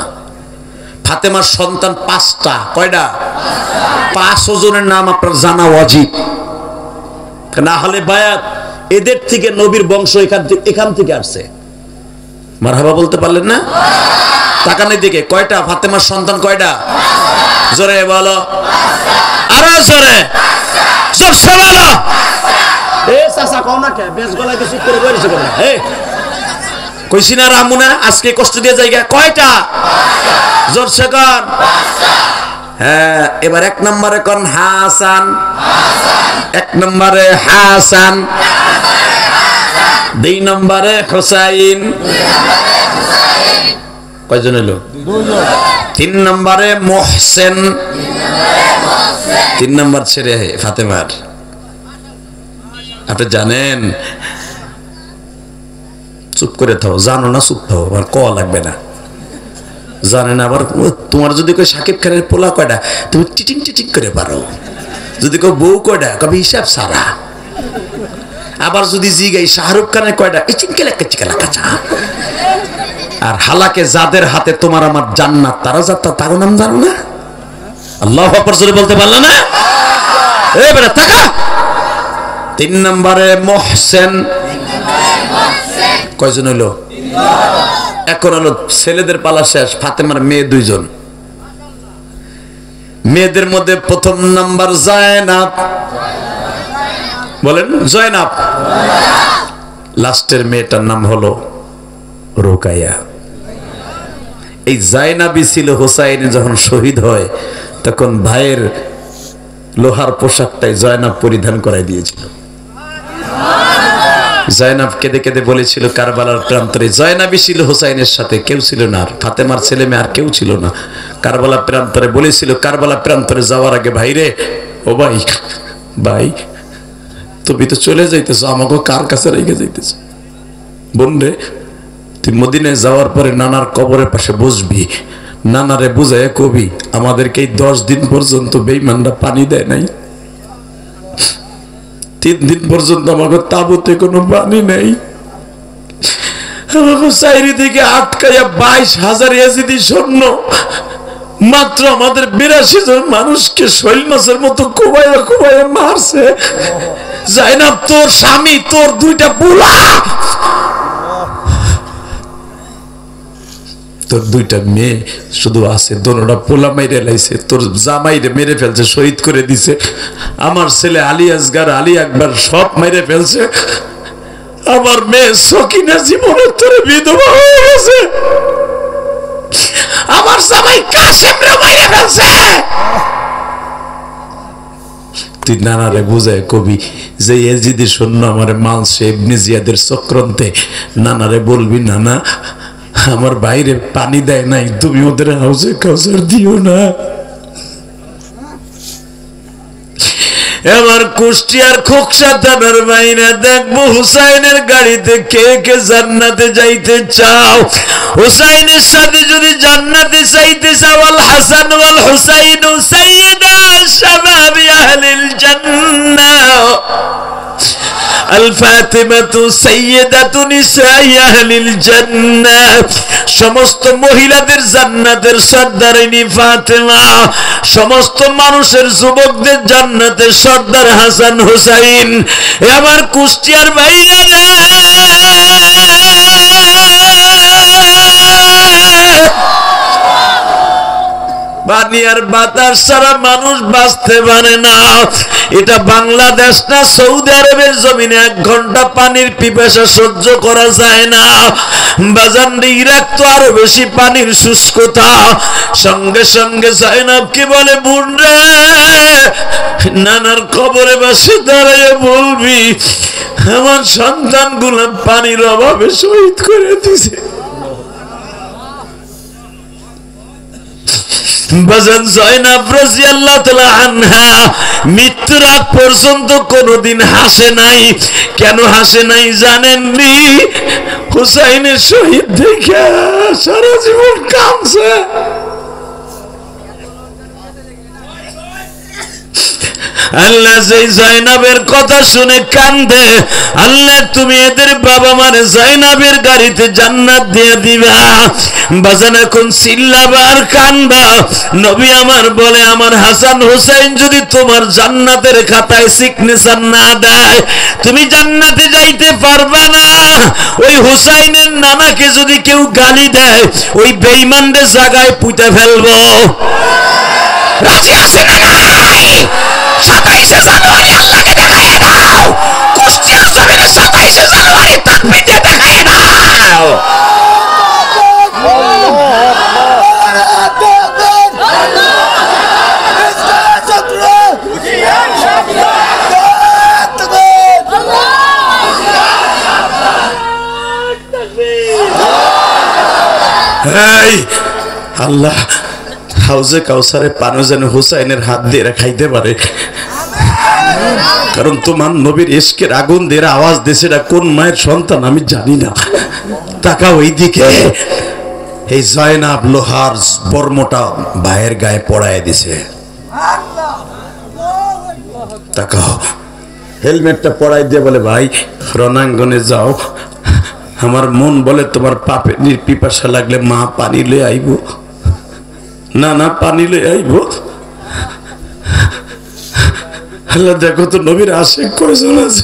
ফাতেমার সন্তান 5টা। কয়টা? 5 জনের নাম আপনার জানা ওয়াজিব, না হলে বায়াত এদের থেকে নবীর বংশ এখান থেকে আসছে। মারহাবা বলতে পারলেন না? তাকানের দিকে। কয়টা? ফাতেমার সন্তান কয়টা? জোরে বলো, আরো জোরে, জোরসে বলো। এ চাচা কও না কে? বেশ গলায় তো চুপ করে বলেছে কেন? এই কইছি না রামু না, আজকে কষ্ট দিয়ে জায়গা। কয়টা? জোরসে কোন। হ্যাঁ, এবার 1 নম্বরে কোন? হাসান। 1 নম্বরে হাসান। 2 নম্বরে হুসাইন। কয়জন হলো? 3 নম্বরে মুহসিন। 3 নম্বর ছেলে ফাতেমার। আপনি জানেন? চুপ করে থাও, জানো না? চুপ থাও, আর ক লাগবে না। জানেন? আবার তোমার যদি কই সাকিব খানের পোলা কয়টা, তুমি টিটিং টিটিং করে পারো। যদি কেউ বউ কয়টা, কবে হিসাব সারা। আবার যদি জিগাই শাহরুখ খানের কয়টা, আর হালাকে যাদের হাতে তোমার আমার জান্নাত, তারা যাত্রা, তার নাম জানো না? আল্লাহু আকবার জোরে বলতে পারলে না? এবারে তাকা। 3 নম্বরে মুহসিন। কয়জন হলো? এখন হলো ছেলেদের পালা শেষ। ফাতেমার মেয়ে 2 জন। মেয়েদের মধ্যে 1 নাম্বার জায়নাব। বলেন জয়নাব। লাস্টের মেয়েটার নাম হলো রুকাইয়া। এই জায়নাবই ছিল হুসাইন যখন শহীদ হয় তখন ভাইয়ের লোহার পোশাকটাই জয়নাব পরিধান করাই দিয়েছিল। জয়নাব কেঁদে কেঁদে বলেছিল কারবালার প্রান্তরে, জয়নাবই ছিল হুসাইনের সাথে, কেউ ছিল না। আর ফাতেমার ছেলে মেয়ে আর কেউ ছিল না। কারবালা প্রান্তরে বলেছিল, কারবালা প্রান্তরে যাওয়ার আগে, ভাইরে, ও ভাই, ভাই তুমি তো চলে যাইতেছ, আমাকে কার কাছে রেখে যাইতেছ? বোন রে, তুই মদিনায় যাওয়ার পরে নানার কবরের পাশে বসবি, নানারে বুঝায় কবি, আমাদেরকে এই 10 দিন পর্যন্ত বেঈমানরা পানি দেয় নাই। 3 দিন পর্যন্ত আমাকে তাবুতে কোনো পানি নেই। আমাকে চাইরি থেকে আটকাইয়া 22,000 ইয়াজিদি সৈন্য মাত্র আমাদের 82 জন মানুষকে শৈল মাছের মতো কোবাইয়া কোবাইয়া মারছে। জাইনাব তোর স্বামী, তোর 2টা পোলা, তোর 2টা মেয়ে শুধু আছে, দোনোটা পোলা মাইরে লাইছে, তোর জামাইরে মেরে ফেলছে, শহীদ করে দিছে। আমার ছেলে আলী আসগার, আলী আকবর সব মেরে ফেলছে। আমার মেয়ে সকিনা জীবনের তোরে বিধবা হয়ে গেছে। আমার জামাই কাসেমরে মাইরে ফেলছে। তুই নানারে বুঝায় কবি যে এজিদি শূন্য আমার মালসে ইবনে জিয়াদের চক্রান্তে, নানারে বলবি, নানা আমার বাইরে পানি দেয় নাই, তুমি ওদের হাউসে কাউসার দিও না। এবার কুষ্টিয়ার খোকসা থানার বাইরে দেখবো হুসাইনের গাড়িতে কে কে জান্নাতে যাইতে চাও। হুসাইনের সাথে যদি জান্নাতে যাইতে চাও, আল হাসান ওয়াল হুসাইন সাইয়্যিদা শাবাবি আহলিল জান্নাহ, আল ফাতিমাতু সাইয়্যিদাতু নিসাই আহলিল জান্নাহ। সমস্ত মহিলাদের জান্নাতের সর্দারিনী ফাতেমা, সমস্ত মানুষের যুবকদের জান্নাতের সর্দার হাসান হুসাইন। আমার কুষ্টিয়ার বাইরে পানি আর বাতাস ছাড়া মানুষ বাঁচতে পারে না। এটা বাংলাদেশ না সৌদি আরবের জমিনে 1 ঘন্টা পানির পিপাসা সহ্য করা যায় না। বাজান ইরাক তো আরো বেশি পানির শুষ্কতা। সঙ্গে সঙ্গে জাইনাবকে বলে, বোন রে, নানার কবরে বসে দাঁড়িয়ে বলবি আমার সন্তানগুলো পানির অভাবে শহীদ করে দিছে। বাজান জাইনাব রাদিয়াল্লাহু তাআলা আনহা মৃত্যুর আগ পর্যন্ত কোনোদিন হাসে নাই। কেন হাসে নাই জানেননি? হুসাইনের শহীদ দেখে সারা জীবন কাঁদছে। আল্লাহ সেই জাইনাবের কথা শুনে কান্দে, আল্লাহ তুমি এদের বাবা মারে জাইনাবের গাড়িতে জান্নাত দিয়ে দিবা। বাজান এখন চিল্লাবা আর কান্দবা। নবী আমার বলে, আমার হাসান হুসাইন যদি তোমার জান্নাতের খাতায় সিগনেচার না দেয় তুমি জান্নাতে যাইতে পারবা না। ওই হুসাইনের নানাকে যদি কেউ গালি দেয় ওই বেঈমানদের জায়গায় পুঁতে ফেলবো। রাজি আছে না নাই? 27শে জানুয়ারি আল্লাহকে দেখায় দাও। কুষ্টিয়ার জমিনে 27শে জানুয়ারি তাকবীর দিয়ে দেখায় দাও। আল্লাহ হাউজে কাউসারে পানি যেন হুসাইনের হাত দিয়ে খাইতে পারে, কারণ তোমার নবীর ইশকের আগুন দিয়ে আওয়াজ দিছে। কোন মায়ের সন্তান আমি জানি না। তাকাও ওইদিকে, এই জাইনাব লোহার বর্মটা ভাইয়ের গায়ে পড়ায় দিছে। তাকাও, হেলমেটটা পড়াই দিয়ে বলে, ভাই রণাঙ্গনে যাও, আমার মন বলে তোমার পাপের পিপাসা লাগলে মা পানি লয়ে আইব, না না পানি লয়ে আইব। আল্লাহ দেখো তো নবীর আশিক করে চলেছে।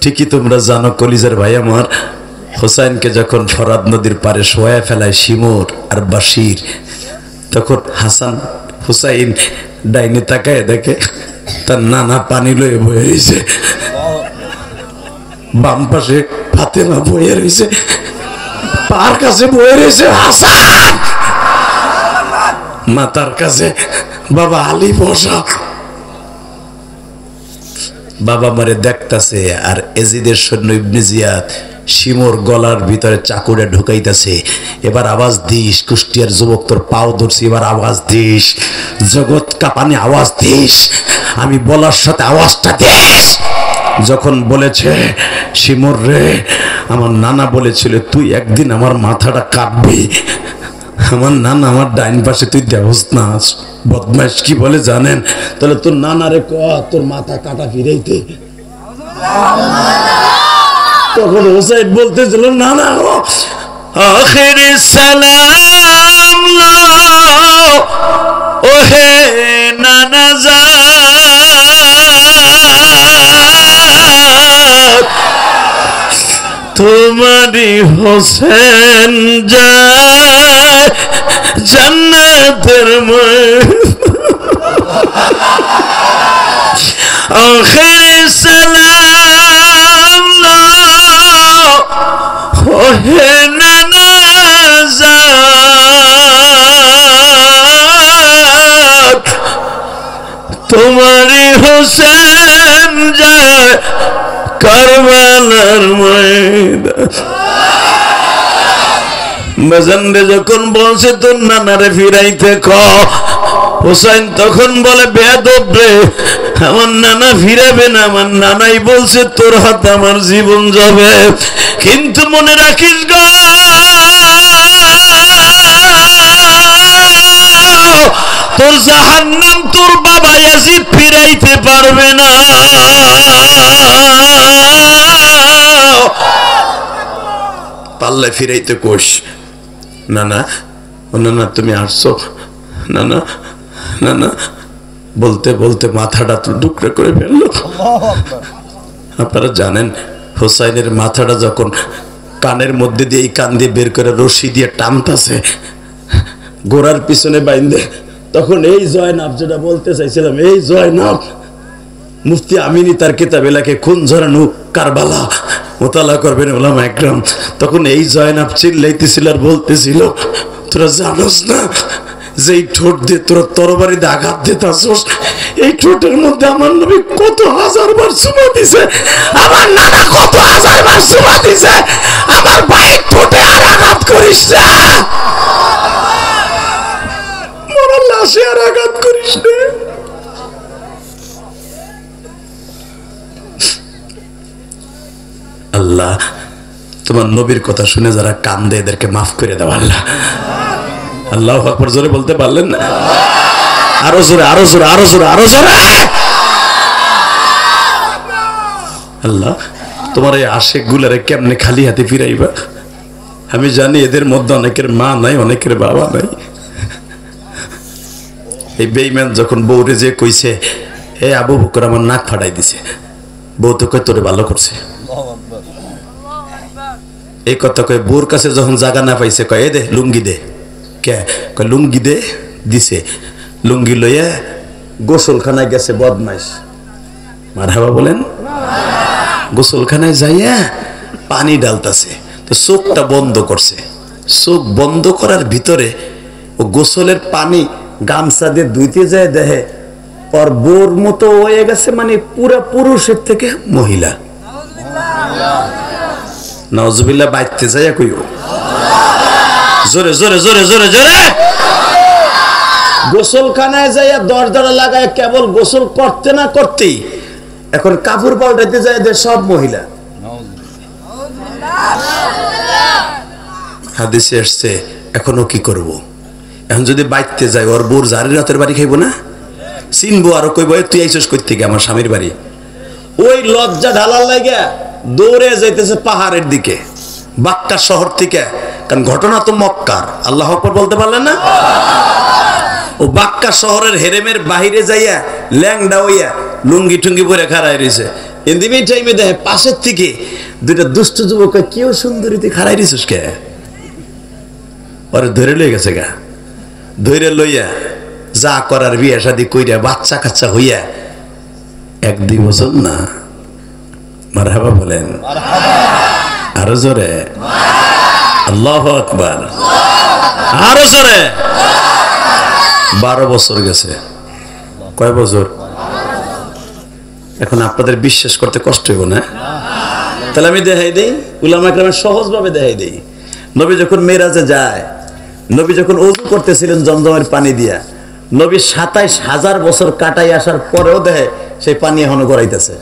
ঠিকই তোমরা জানো কলিজার ভাই আমার, হোসাইনকে যখন ফরাদ নদীর পারে শোয়া ফেলায় শিমুর আর বাশির, তখন হাসান হুসাইন ডাইনে তাকায় দেখে তার নানা পানি লয়ে বয়ে রয়েছে, বাম পাশে ফাতেমা বয়ে রয়েছে, পার কাছে বয়ে রয়েছে হাসান, মাতার কাছে বাবা আলী বসা। বাবা মারে দেখতাছে আর এজিদের সৈন্য ইবনে জিয়াদ শিমুর গলার ভিতরে চাকুরে ঢুকাইতেছে। এবার আওয়াজ দিস, কুষ্টিয়ার যুবক তোর পাও ধরছি, এবার আওয়াজ দিস, জগৎ কাঁপানি আওয়াজ দিস, আমি বলার সাথে আওয়াজটা দিস। যখন বলেছে শিমুর রে, আমার নানা বলেছিল তুই একদিন আমার মাথাটা কাটবি, আমার নানা আমার ডাইন পাশে তুই দেহস না। বদমাইশ কি বলে জানেন? তাহলে তোর নানারে ক তোর মাথা কাটা ফিরাইতে। তখন হোসাইন বলতেছিল নানা আখিরি সালাম ওহে নানা জান, তোমারি হোসেন যায় জান্নাতের আখিরি সালাম ওহে নানা জান, তোমারি হোসেন যায় কারবালার ময়দান। বাজানরে যখন বলছে তোর নানারে ফিরাইতে ক, হোসেন তখন বলে বেয়াদব রে, আমার নানা ফিরাবে না, আমার নানাই বলছে তোর হাতে আমার জীবন যাবে। কিন্তু মনে রাখিস গো, তোর জাহান্নাম তোর বাবা ইয়াজিদ ফিরাইতে পারবে না। পাল্লে ফিরাইতে কোষ না না, ও না না তুমি আসছো না না না না বলতে বলতে মাথাটা টুকরো করে ফেললো। আপনারা জানেন হোসাইনের মাথাটা যখন কানের মধ্যে দিয়ে এই কান দিয়ে বের করে রশি দিয়ে টানতেছে, ঘোড়ার পিছনে বাইন্ধে। তখন এই জয়নাব যেটা বলতে চাইছিলাম, এই জয়নাব মুফতি আমিনী তার কিতাবে লেখে খুন ঝরানো কারবালা মোতালা করবেন ওলামা একরাম। তখন এই জয়নাব চিল্লাইতেছিল আর বলতেছিল, তোরা জানোস না যে এই ঠোঁট দিয়ে তোরা তরবারিতে আঘাত দিতাছস, এই ঠোঁটের মধ্যে আমার নবী কত হাজার বার চুমা দিছে, আমার নানা কত হাজার বার চুমা দিছে, আমার ভাইয়ের ঠোঁটে আর আঘাত করিস না, মরার লাশে আর আঘাত করিস না। আল্লাহ তোমার নবীর কথা শুনে যারা কান্দে এদেরকে মাফ করে দাও আল্লাহ। আল্লাহু আকবার জোরে বলতে পারলেন না? আরো জোরে, আরো জোরে, আরো জোরে, আরো জোরে। আল্লাহ তোমার এই আশেক গুলারে কেমনে খালি হাতে ফিরাইবা? আমি জানি এদের মধ্যে অনেকের মা নাই, অনেকের বাবা নাই। এই বেঈমান যখন বউরে যে কইছে, হে আবু বকর আমার নাক ফাটাই দিছে, বউ তো কই তোরে ভালো করছে। এই কথা কয় বউর কাছে যখন জায়গা না পাইছে, কয় এ দে লুঙ্গি দে। কে কয় লুঙ্গি দে, দিছে। লুঙ্গি লইয়া গোসলখানায় গেছে বদমাইশ, মারহাবা বলেন। গোসলখানায় যাইয়া পানি ডালতাছে, তো চোখটা বন্ধ করছে। চোখ বন্ধ করার ভিতরে ও গোসলের পানি গামছা দিয়ে ধুইতে যায়, দেখে ওর বউর মতো হয়ে গেছে, মানে পুরা পুরুষের থেকে মহিলা। নাউজুবিল্লাহ বাইতে যাইয়া কইও জোরে জোরে জোরে জোরে জোরে। গোসলখানায় যাইয়া দরজাটা লাগায় কেবল গোসল করতে না করতেই এখন কাপড় পাল্টাইতে যায় সব মহিলা। হাদিসে আসছে এখনো কি করব, এখন যদি বাইতে যায় ওর বোর জারি রাতের বাড়ি খাইবো না, চিনবো আর কইব তুই আইসস কই থেকে আমার স্বামীর বাড়ি। ওই লজ্জা ঢালার লাগা দৌড়ে যাইতেছে পাহাড়ের দিকে, বাক্কা শহর থেকে, কারণ ঘটনা তো মক্কার। আল্লাহু আকবার বলতে পারলেন না? ও বাক্কা শহরের হেরেমের বাহিরে যাইয়া ল্যাংডা হইয়া লুঙ্গি টুঙ্গি পরে খাড়াই রয়েছে। ইন্দিমি টাইমে দেখে পাশের থেকে দুইটা দুষ্ট যুবক, কেউ সুন্দরী তুই খাড়াই রইছিস কে? ওরে ধরে লয়ে গেছে গা, ধরে লইয়া যা করার বিয়ে শাদী কইরা বাচ্চা কাচ্চা হইয়া 1-2 বছর না, মারহাবা বলেন আরো জোরে, আল্লাহু আকবার আরো জোরে। 12 বছর গেছে। কয় বছর? এখন আপনাদের বিশ্বাস করতে কষ্ট হইব না? তাহলে আমি দেখাই দেই, উলামা কেরামের সহজ ভাবে দেখাই দেই। নবী যখন মেরাজে যায়, নবী যখন ওযু করতেছিলেন জমজমের পানি দিয়া, নবী 27,000 বছর কাটাই আসার পরেও দেখে সেই পানি এখনো গড়াইতেছে।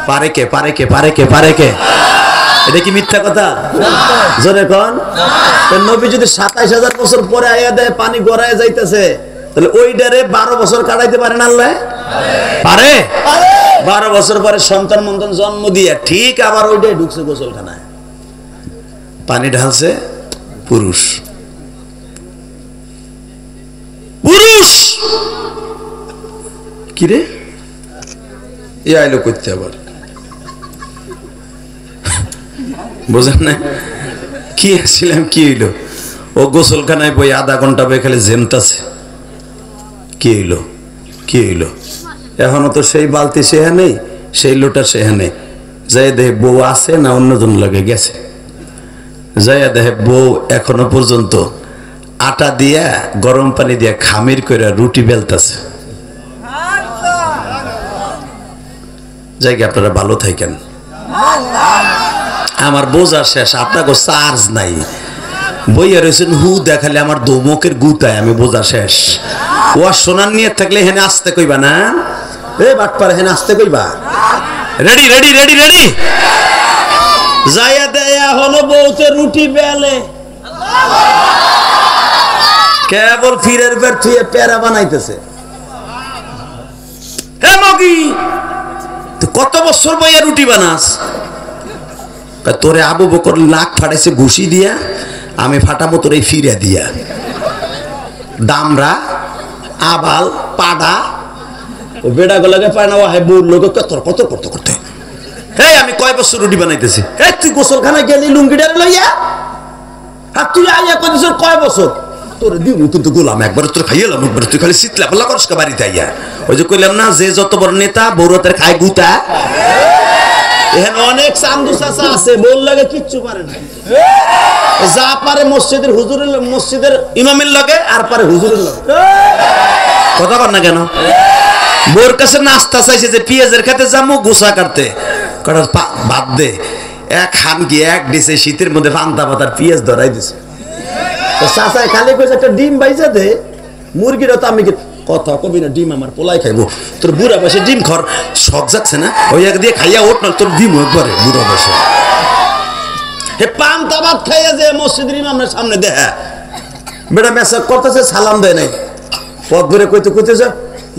পারে কে? পারে কে? পারে কে? পারে কে? এটা কি মিথ্যা কথা? জোরে কোন। নবী যদি 27,000 বছর পরে আয়া দেয় পানি গড়ায় যাইতেছে, তাহলে ওইটারে 12 বছর কাটাইতে পারেন আল্লাহ? পারে। 12 বছর পরে সন্তান মন্তান জন্ম দিয়া ঠিক আবার ওইটাই ঢুকছে গোসলখানায়, পানি ঢালছে পুরুষ। পুরুষ কিরে এ আইলো করতে আবার বোঝেন না কি আসছিলাম, কি হইলো? ও গোসলখানায় বই আধা ঘন্টা বই খালি জেমতাছে। কি হইলো? কি হইলো? এখনো তো সেই বালতি সেহা নেই, সেই লোটা সেহা নেই। যাই দেখে বউ আছে না অন্যজন লাগে গেছে। যাইয়া দেখে বউ এখনো পর্যন্ত আটা দিয়া গরম পানি দিয়া খামির করে রুটি বেলতাছে। জায়গা আপনারা ভালো থাকেন। আমার বোঝা শেষ, আপনাকে চার্জ নাই। বইয়া রয়েছেন হু দেখালে আমার দমকের গুতায়, আমি বোঝা শেষ। ও শোনার নিয়ে থাকলে হেনে আসতে কইবা না, এ বাটপার হেনে আসতে কইবা। Ready ready ready ready. যাইয়া দেয়া হলো বউতে রুটি বেলে, কেবল ফিরের বের থুয়ে পেরা বানাইতেছে। হে মগি তুই কত বছর বইয়া রুটি বানাস? তোরে আবু বকর নাক ফাটাইছে ঘুষি দিয়া, আমি ফাটাবো তোর এই ফিরে দিয়া। দামরা আবাল পাডা ও বেড়া গলাকে পায় না, ও হাই বউর লোক কত কত করতে করতে। হে আমি কয় বছর রুটি বানাইতেছি। হে তুই গোসলখানা গেলি লুঙ্গিটারে লইয়া, আর তুই আইয়া কদিস কয় বছর তোর দিব কিন্তু গোলাম একবার তোর খাইলাম একবার তুই খালি শীতলা পাল্লা করস বাড়িতে আইয়া ওই যে কইলাম না যে যত বড় নেতা বৌরতের খায় গুতা এখানে অনেক চান্দু চাচা আছে বল লাগে কিচ্ছু পারে না যা পারে মসজিদের হুজুরের মসজিদের ইমামের লাগে আর পারে হুজুরের লাগে কথা বল না কেন বোর কাছে নাস্তা চাইছে যে পেঁয়াজের খেতে যাবো গোসা কাটতে বাদ দে এক খান কি এক ডিসে শীতের মধ্যে পান্তা পাতার পেঁয়াজ ধরাই দিছে চাচাই খালি কইছে একটা ডিম বাইজা দে মুরগিরা তো আমি কথা কবি না ডিম আমার পোলাই খাইবো তোর বুড়া বসে ডিম খর শখ যাচ্ছে না ওই এক দিয়ে খাইয়া ওঠ না তোর ডিম একবারে বুড়া বসে হে পান্তা ভাত খাইয়া যে মসজিদের ইমামের সামনে দেখা বেটা মেসা করতেছে সালাম দেয় নাই পথ ধরে কইতেছে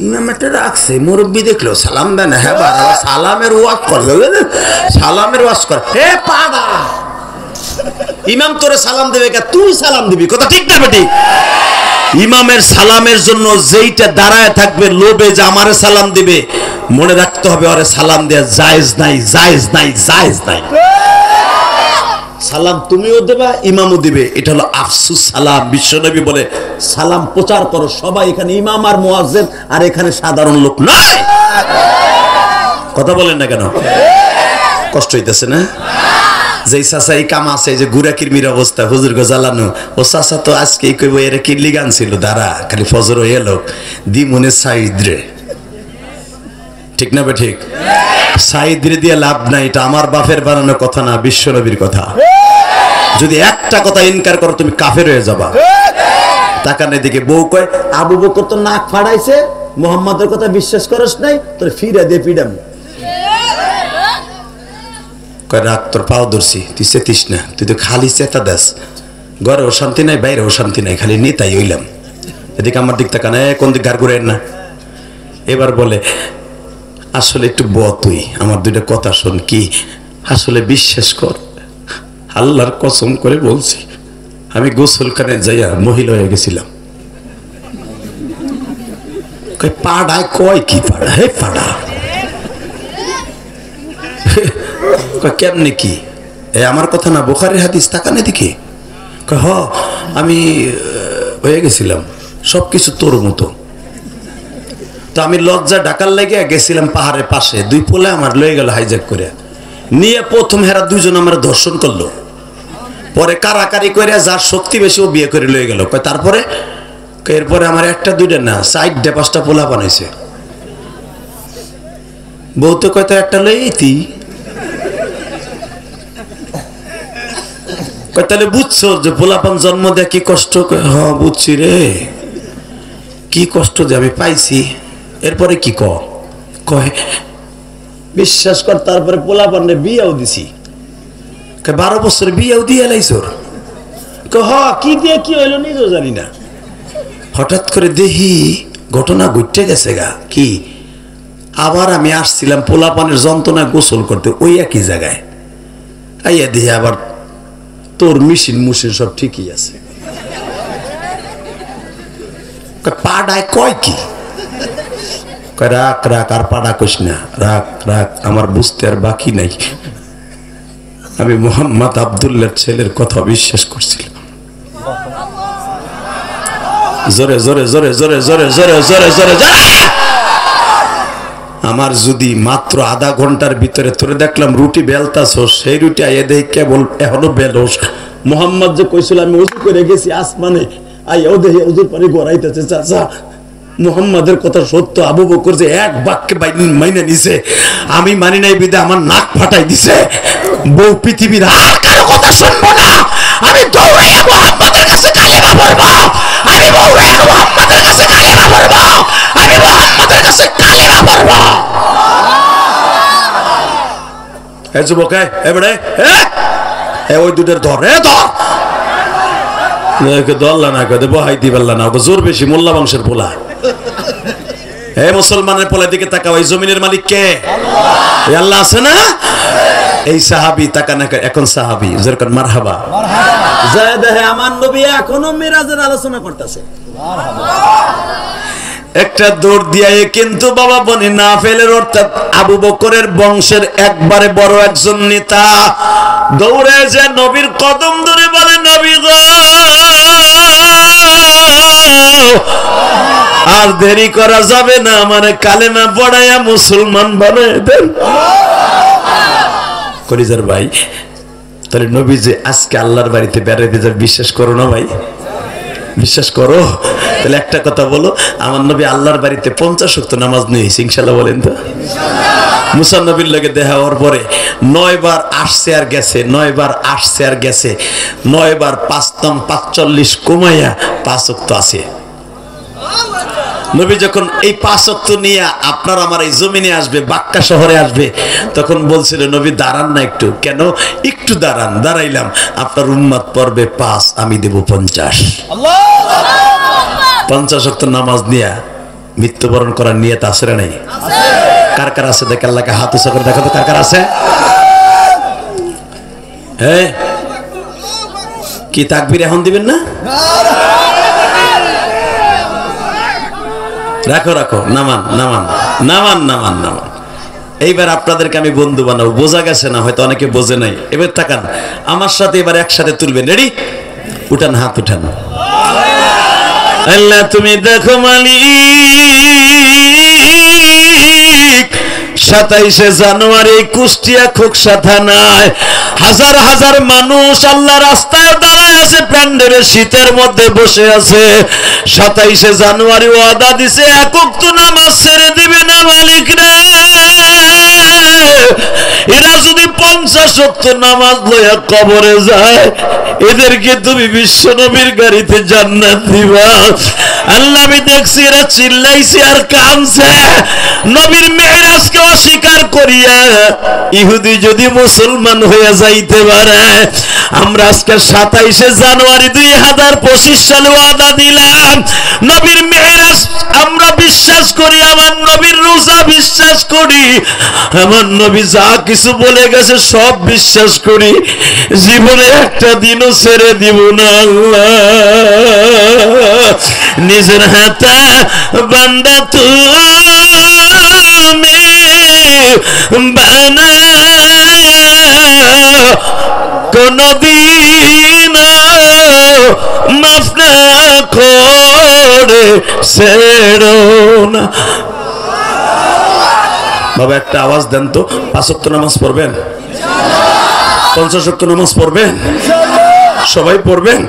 ইমাম একটা রাখছে মুরব্বী দেখলো সালাম দেয় না হ্যাঁ সালামের ওয়াজ করবে সালামের ওয়াজ কর হে পাড়া ইমাম তোরে সালাম দেবে কে তুই সালাম দিবি কথা ঠিক না বেটি ইমামের সালামের জন্য যেইটা দাঁড়ায় থাকবে লোভে যে আমারে সালাম দিবে মনে রাখতে হবে ওরে সালাম দেয়া জায়েজ নাই জায়েজ নাই জায়েজ নাই সালাম তুমিও দেবা ইমামও দিবে এটা হলো আফসুস সালাম বিশ্বনবী বলে সালাম প্রচার করো সবাই এখানে ইমাম আর মুয়াজ্জিন আর এখানে সাধারণ লোক নয় কথা বলেন না কেন কষ্ট হইতেছে না যেই চাচা এই কাম আছে যে গুড়া কিরমির অবস্থা হুজুর গো জ্বালানো ও চাচা তো আজকে কইব এরা কিল্লি গান ছিল দাঁড়া খালি ফজর হয়ে এলো দি মনে সাইদ্রে ঠিক না বে ঠিক সাইদ্রে দিয়ে লাভ নাই এটা আমার বাপের বানানো কথা না বিশ্বনবীর কথা যদি একটা কথা ইনকার করো তুমি কাফের হয়ে যাবা তাকানের দিকে বউ কয় আবু বকর তো নাক ফাড়াইছে মুহাম্মাদের কথা বিশ্বাস করস নাই তোর ফিরা দিয়ে পিডাম কয় রাগ তোর পাও ধরছি তুই চেতিস না তুই তো খালি চেতা দাস ঘরেও শান্তি নাই বাইরেও শান্তি নাই খালি নেতাই হইলাম এদিকে আমার দিক তাকান কোন দিক গাড় করেন না এবার বলে আসলে একটু তুই আমার দুইটা কথা শোন কি আসলে বিশ্বাস কর আল্লাহর কসম করে বলছি আমি গোসলখানে যাইয়া মহিলা হয়ে গেছিলাম কয় পাড়ায় কয় কি পাড়া হে পাড়া কেমনে কি আমার কথা না বুখারীর হাদিস তাকানে দিকে হ আমি হয়ে গেছিলাম সবকিছু তোর মতো তো আমি লজ্জা ডাকার লেগে গেছিলাম পাহাড়ের পাশে দুই পোলে আমার লয়ে গেল হাইজ্যাক করে নিয়ে প্রথম হেরা দুইজন আমার ধর্ষণ করলো পরে কারাকারি করে যার শক্তি বেশি ও বিয়ে করে লয়ে গেল তারপরে এরপরে আমার একটা দুইটা না 4-5টা পোলা বানাইছে বউ তো কয়তো একটা লইতি তাহলে বুঝছো যে পোলাপান জন্ম দেয় কি কষ্ট হ্যাঁ বুঝছি রে কি কষ্ট যে আমি পাইছি এরপরে কি কয় বিশ্বাস কর তারপরে পোলাপানে বিয়েও দিছি 12 বছর বিয়েও দিয়ে লাইছর হ কি দিয়ে কি হইলো নিজেও জানি না হঠাৎ করে দেখি ঘটনা ঘটে গেছে গা কি আবার আমি আসছিলাম পোলাপানের যন্ত্রণা গোসল করতে ওই একই জায়গায় আইয়া দিয়ে আবার তোর মেশিন সব ঠিকই আছে পাড়ায় কয় কি রাখ রাখ আর পাড়া কইস না রাখ রাখ আমার বুঝতে আর বাকি নাই আমি মোহাম্মদ আব্দুল্লাহর ছেলের কথা বিশ্বাস করছিলাম জোরে জোরে জোরে জোরে জোরে জোরে জোরে জোরে আমার যদি মাত্র আধা ঘন্টার ভিতরে তোরে দেখলাম রুটি বেলতাছ সেই রুটি আইয়া দেখ কেবল এখনো বেলোস মোহাম্মদ যে কইছিল আমি উজু করে গেছি আসমানে আইয়াও দেখি উজুর পানি গড়াইতেছে চাচা মুহাম্মাদের কথা সত্য আবু বকর যে এক বাক্যে মাইনে নিছে আমি মানি নাই বিদে আমার নাক ফাটাই দিছে বউ পৃথিবীর আর কারো কথা শুনবো না আমি দৌড়ে মুহাম্মাদের কাছে কালেমা পড়বো আমি দৌড়ে মুহাম্মাদের কাছে কালেমা পড়বো আমি মুহাম্মাদের কাছে কালেমা পড়বো এই যুবক এবারে ওই দুটোর ধর ধরলা না কয়ে বহাই দিবেল্লা না জোর বেশি মোল্লা বংশের পোলা হে মুসলমানের পোলা দিকে তাকাও এই জমিনের মালিক কে আল্লাহ আছে না এই সাহাবী তাকা না এখন সাহাবী যেরকম মারহাবা যায় দেখে আমার নবী এখনো মিরাজের আলোচনা করতেছে একটা দৌড় দিয়ে কিন্তু বাবা বনি নাফেলের অর্থাৎ আবু বকরের বংশের একবারে বড় একজন নেতা দৌড়ে যে নবীর কদম ধরে বলে, নবী গো আর দেরি করা যাবে না, মানে কালেমা পড়াইয়া মুসলমান বানায় দেন। কলিজার ভাই, তাহলে নবী যে আজকে আল্লাহর বাড়িতে বেড়াইতে যাবে বিশ্বাস করো না ভাই? বিশ্বাস করো? তাহলে একটা কথা বলো, আমার নবী আল্লাহর বাড়িতে 50 ওয়াক্ত নামাজ নিয়েছে ইনশাআল্লাহ বলেন তো? মুসা নবীর লগে দেখা হওয়ার পরে 9 বার আসছে আর গেছে, 9 বার আসছে আর গেছে, 9 বার 5 কমাইয়া 5 ওয়াক্ত আছে। নবী যখন এই 5 ওয়াক্ত নিয়ে আপনার আমার এই জমিনে আসবে, বাক্কা শহরে আসবে, তখন বলছিল নবী দাঁড়ান না একটু। কেন? একটু দাঁড়ান। দাঁড়াইলাম, আপনার উম্মত পড়বে 5, আমি দেব 50। 50 ওয়াক্ত নামাজ নিয়ে মৃত্যুবরণ করার নিয়ত আছে না নাই? কার কার আছে? দেখে আল্লাহকে হাত উঁচা করে দেখো তো কার কার আছে। হ্যাঁ, কি তাকবীর এখন দিবেন না? রাখো রাখো, নামান নামান নামান নামান নামান। এইবার আপনাদেরকে আমি বন্ধু বানাবো। বোঝা গেছে না? হয়তো অনেকে বোঝে নাই। এবার তাকান আমার সাথে, এবার একসাথে তুলবেন। রেডি? উঠান, হাত উঠান। আল্লাহ তুমি দেখো মালিক, 27শে জানুয়ারি কুষ্টিয়া খোকসা থানায় হাজার হাজার মানুষ আল্লাহ রাস্তায় দাঁড়ায় আছে, প্যান্ডেলে শীতের মধ্যে বসে আছে। 27শে জানুয়ারি ওয়াদা দিছে এক ওয়াক্ত নামাজ ছেড়ে দিবে না মালিক রে। এরা যদি 50 ওয়াক্ত নামাজ লইয়া কবরে যায়, এদেরকে তুমি বিশ্ব নবীর গাড়িতে জান্নাত দিবা। আল্লাহ আমি দেখছি এরা চিল্লাইছে আর কাঁদছে। নবীর মেরাজকে অস্বীকার করিয়া ইহুদি যদি মুসলমান হয়ে যাইতে পারে, আমরা আজকে 27শে জানুয়ারি 2025 সালে ওয়াদা দিলাম নবীর মেরাজ আমরা বিশ্বাস করি, আমার নবীর রোজা বিশ্বাস করি, আমার নবী যা কিছু বলে গেছে সব বিশ্বাস করি। জীবনে একটা দিনও ছেড়ে দিব না। আল্লাহ নিজের হাতে বান্দা তুমি বানায়া কোনদিন মাফ না করে ছেড়ো না। বাবা একটা আওয়াজ দেন তো, 5 ওয়াক্ত নামাজ পড়বেন? 50 ওয়াক্ত নামাজ পড়বেন? সবাই পড়বেন?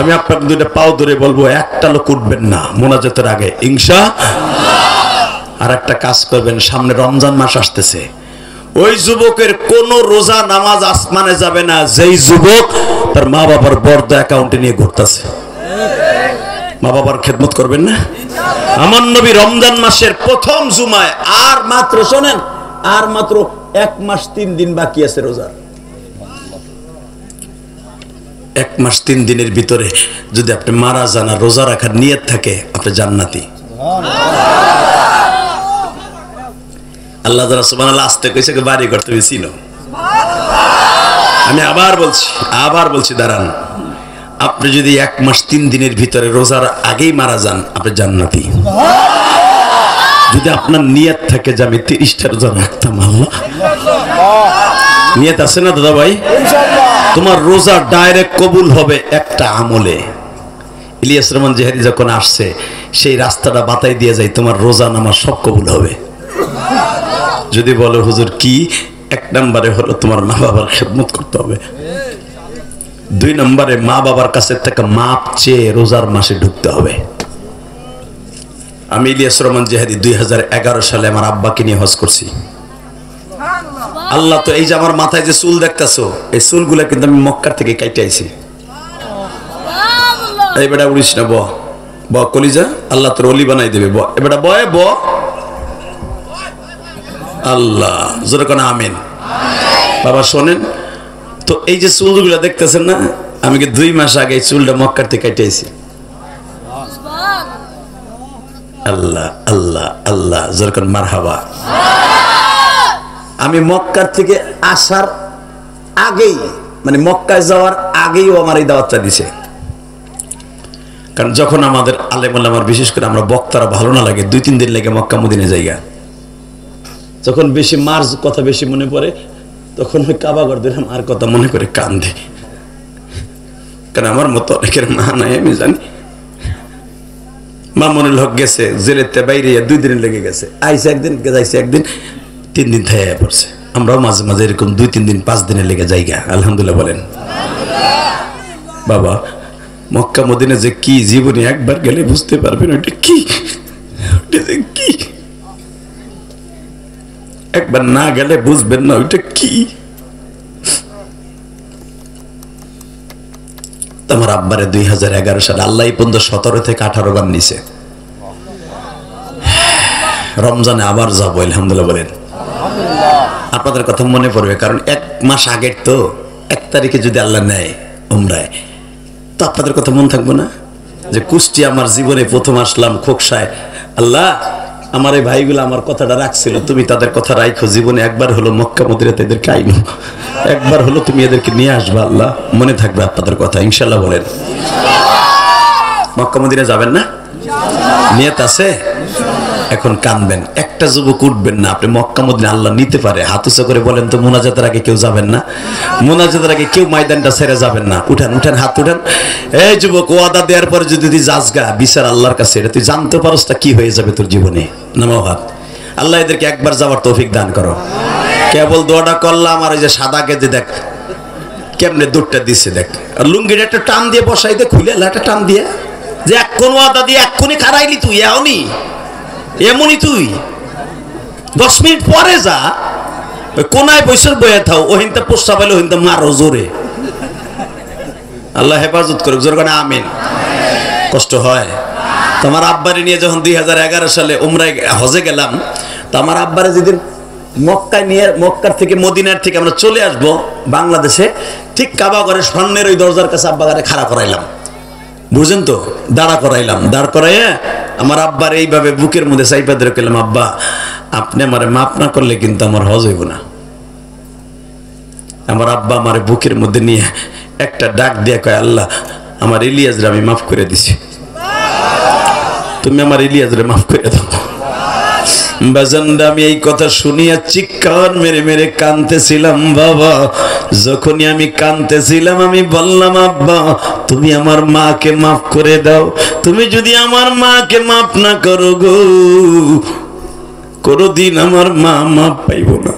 আমি আপনার 2টা পাও ধরে বলবো, একটা লোক উঠবেন না মোনাজাতের আগে ইনশাআল্লাহ। আর একটা কাজ করবেন, সামনে রমজান মাস আসতেছে, ওই যুবকের কোন রোজা নামাজ আসমানে যাবে না যেই যুবক তার মা বাবার বর্দ অ্যাকাউন্টে নিয়ে ঘুরতেছে। মা বাবার খেদমত করবেন না? আমার নবী রমজান মাসের প্রথম জুমায়, আর মাত্র শোনেন, আর মাত্র 1 মাস 3 দিন বাকি আছে রোজার। 1 মাস 3 দিনের ভিতরে যদি আপনি মারা যান আর রোজা রাখার নিয়ত থাকে, আপনি জান্নাতি। আল্লাহ যারা সুবহানাল্লাহ আসতে কইছে বাড়ি করতে ছিল। আমি আবার বলছি দাঁড়ান, আপনি যদি 1 মাস 3 দিনের ভিতরে রোজার আগেই মারা যান, আপনি জান্নাতি। যদি আপনার নিয়ত থাকে যে আমি 30টা রোজা রাখতাম, আল্লাহ নিয়ত আছে না দাদা ভাই? তোমার রোজা ডাইরেক্ট কবুল হবে একটা আমলে। ইলিয়াস রহমান জেহাদি যখন আসছে, সেই রাস্তাটা বাতাই দিয়ে যায়, তোমার রোজা নামাজ সব কবুল হবে। যদি বলো হুজুর কি? 1 নম্বরে হলো তোমার মা বাবার খেদমত করতে হবে। 2 নম্বরে মা বাবার কাছে থেকে মাপ চেয়ে রোজার মাসে ঢুকতে হবে। আমি ইলিয়াস রহমান জেহাদি 2011 সালে আমার আব্বাকে নিয়ে হজ করছি। আল্লাহ তো এই যে আমার মাথায় যে চুল দেখতেছো, এই চুলগুলা কিন্তু আমি মক্কার থেকে কাইটে আইছি। এই বেটা উড়িস না, ব কলিজা, আল্লাহ তোর অলি বানাই দেবে। এবারে বয় ব আল্লাহ জোরে কোন আমিন। বাবা শোনেন তো, এই যে চুলগুলা দেখতেছেন না, আমি 2 মাস আগে এই চুলটা মক্কার থেকে কাইটে আইছি। আল্লাহ আল্লাহ আল্লাহ জোরে কোন মারহাবা। আমি মক্কার থেকে আসার আগেই, মানে মক্কায় যাওয়ার আগেই ও আমার এই দাওয়াতটা দিছে। কারণ যখন আমাদের আলেম ওলামার বিশেষ করে আমরা বক্তারা ভালো না লাগে 2-3 দিন লেগে মক্কা মদিনা জায়গা, যখন বেশি মার কথা বেশি মনে পড়ে তখন ওই কাবাঘর দিলাম আর কথা মনে করে কান্দে। কারণ আমার মতো অনেকের মা নাই আমি জানি। মামুনুল হক গেছে জেলেতে বাইরে 2 দিন লেগে গেছে, আইসে একদিন যাইছে একদিন, 3 দিন থেকে পড়ছে। আমরাও মাঝে মাঝে এরকম 2-3 দিন 5 দিনের লেগে জায়গা। আলহামদুলিল্লাহ বলেন। বাবা মক্কা মদিনা যে কি, জীবনে একবার গেলে বুঝতে পারবেন ওইটা কি, ওইটা যে কি, একবার না গেলে বুঝবেন না ওইটা কি। তোমার আব্বারে 2011 সালে আল্লাহ এই পর্যন্ত 17 থেকে 18 বার নিছে। রমজানে আবার যাবো আলহামদুলিল্লাহ বলেন। আপনাদের কথা মনে পড়বে, কারণ 1 মাস আগের তো 1 তারিখে যদি আল্লাহ নেয় উমরায়, তো আপনাদের কথা মনে থাকবো না যে কুষ্টিয়া আমার জীবনে প্রথম আসলাম খোকসায়, আল্লাহ আমার এই ভাইগুলো আমার কথাটা রাখছিল, তুমি তাদের কথা রাখো, জীবনে একবার হলো মক্কা মদিনাতে এদেরকে আইনো, একবার হলো তুমি এদেরকে নিয়ে আসবা, আল্লাহ মনে থাকবে আপনাদের কথা ইনশাল্লাহ বলেন। মক্কা মদিনা যাবেন না? নিয়ত আছে? এখন কানবেন, একটা যুবক উঠবেন না, আপনি মক্কা মদিনা আল্লাহ নিতে পারে, হাত উঁচু করে বলেন তো মুনাজাতের আগে কেউ যাবেন না? মুনাজাতের আগে কেউ ময়দানটা ছেড়ে যাবেন না? উঠান উঠান, হাত উঠান। এই যুবক, ওয়াদা দেওয়ার পরে যদি তুই যাস গা বিচার আল্লাহর কাছে, এটা তুই জানতে পারস তা কি হয়ে যাবে তোর জীবনে। নামাও হাত। আল্লাহ এদেরকে একবার যাওয়ার তৌফিক দান করো। কেবল দোয়াটা করলাম, আর ওই যে সাদা গেজে দেখ কেমনে দুধটা দিছে দেখ, আর লুঙ্গিটা একটা টান দিয়ে বসাই দে, খুলে একটা টান দিয়ে, যে এক্ষণ ওয়াদা দিয়ে এক্ষুনি খারাইলি তুই, এমনই তুই 10 মিনিট পরে যা, ওই কোনায় বৈশার বয়ে থাও, ওহিনটা পোস্তা পাইলে ওহিনটা মারো জোরে। আল্লাহ হেফাজত করুক, জোর করে আমিন। কষ্ট হয়। তোমার আব্বারে নিয়ে যখন 2011 সালে উমরায় হজে গেলাম, তো আমার আব্বারে যেদিন মক্কায় নিয়ে, মক্কার থেকে মদিনার থেকে আমরা চলে আসবো বাংলাদেশে, ঠিক কাবা ঘরের সামনের ওই দরজার কাছে আব্বাকে খাড়া করাইলাম, বুঝেন তো, দাঁড়া করাইলাম। দাঁড় করাইয়া আমার আব্বার এইভাবে বুকের মধ্যে চাইপা ধরে গেলাম, আব্বা আপনি আমারে মাফ না করলে কিন্তু আমার হজ হইব না। আমার আব্বা আমার বুকের মধ্যে নিয়ে একটা ডাক দিয়ে কয়, আল্লাহ আমার ইলিয়াসরে আমি মাফ করে দিছি, তুমি আমার ইলিয়াসরে মাফ করে দাও। বাজানরা আমি এই কথা শুনিয়া চিৎকার মেরে মেরে কাঁদতেছিলাম। বাবা যখনই আমি কাঁদতেছিলাম আমি বললাম, আব্বা তুমি আমার মাকে মাফ করে দাও, তুমি যদি আমার মাকে মাফ না করো গো, কোনদিন আমার মা মাফ পাইব না।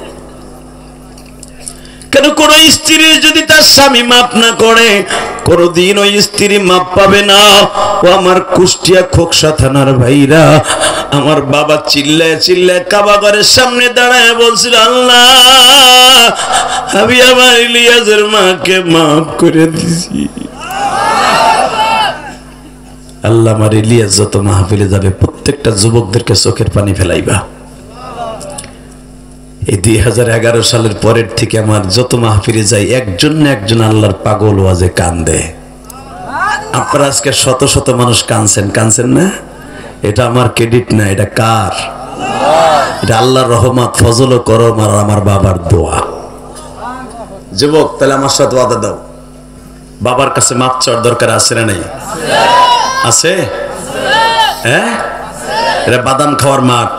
কেন কোন স্ত্রী যদি তার স্বামী মাফ না করে, কোনদিন ওই স্ত্রী মাফ পাবে না। ও আমার কুষ্টিয়া খোকসা থানার ভাইরা, আমার বাবা চিল্লায় চিল্লায় কাবা ঘরের সামনে দাঁড়ায় বলছিল, আল্লাহ আমি আমার ইলিয়াসের মাকে মাফ করে দিছি। আল্লাহ আমার ইলিয়াস যত মাহফিলে যাবে প্রত্যেকটা যুবকদেরকে চোখের পানি ফেলাইবা। এই 2011 সালের পরের থেকে আমার যত মাহফিলে যাই একজন না একজন আল্লাহর পাগল ওয়াজে কান্দে। আপনারা আজকে শত শত মানুষ কানছেন না? এটা আমার ক্রেডিট না, এটা কার? এটা আল্লাহর রহমত, ফজল ও করম আর আমার বাবার দোয়া। যুবক তাহলে আমার সাথে ওয়াদা দাও, বাবার কাছে মাপ চাওয়ার দরকার আছে না নাই? আছে? হ্যাঁ, এটা বাদাম খাওয়ার মাঠ।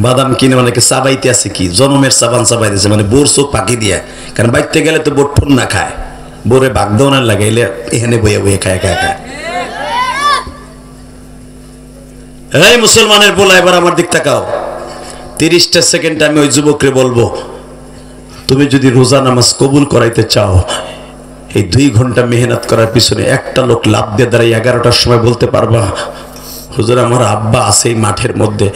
বাদাম কিনে অনেকে চাবাইতে আছে, কি জনমের চাবান চাবাইতেছে, মানে বোর চোখ পাকি দিয়ে, কারণ বাইতে গেলে তো বোর ঠুন না খায়, বোরে বাগদৌনার লাগাইলে এখানে বইয়ে বইয়ে খায় খায় খায়। এই মুসলমানের বলা, এবার আমার দিক তাকাও। 30টা সেকেন্ড আমি ওই যুবকরে বলবো, তুমি যদি রোজা নামাজ কবুল করাইতে চাও, এই 2 ঘন্টা মেহনত করার পিছনে একটা লোক লাভ দিয়ে দাঁড়াই 11টার সময় বলতে পারবা, হুজুর আমার আব্বা আছে এই মাঠের মধ্যে।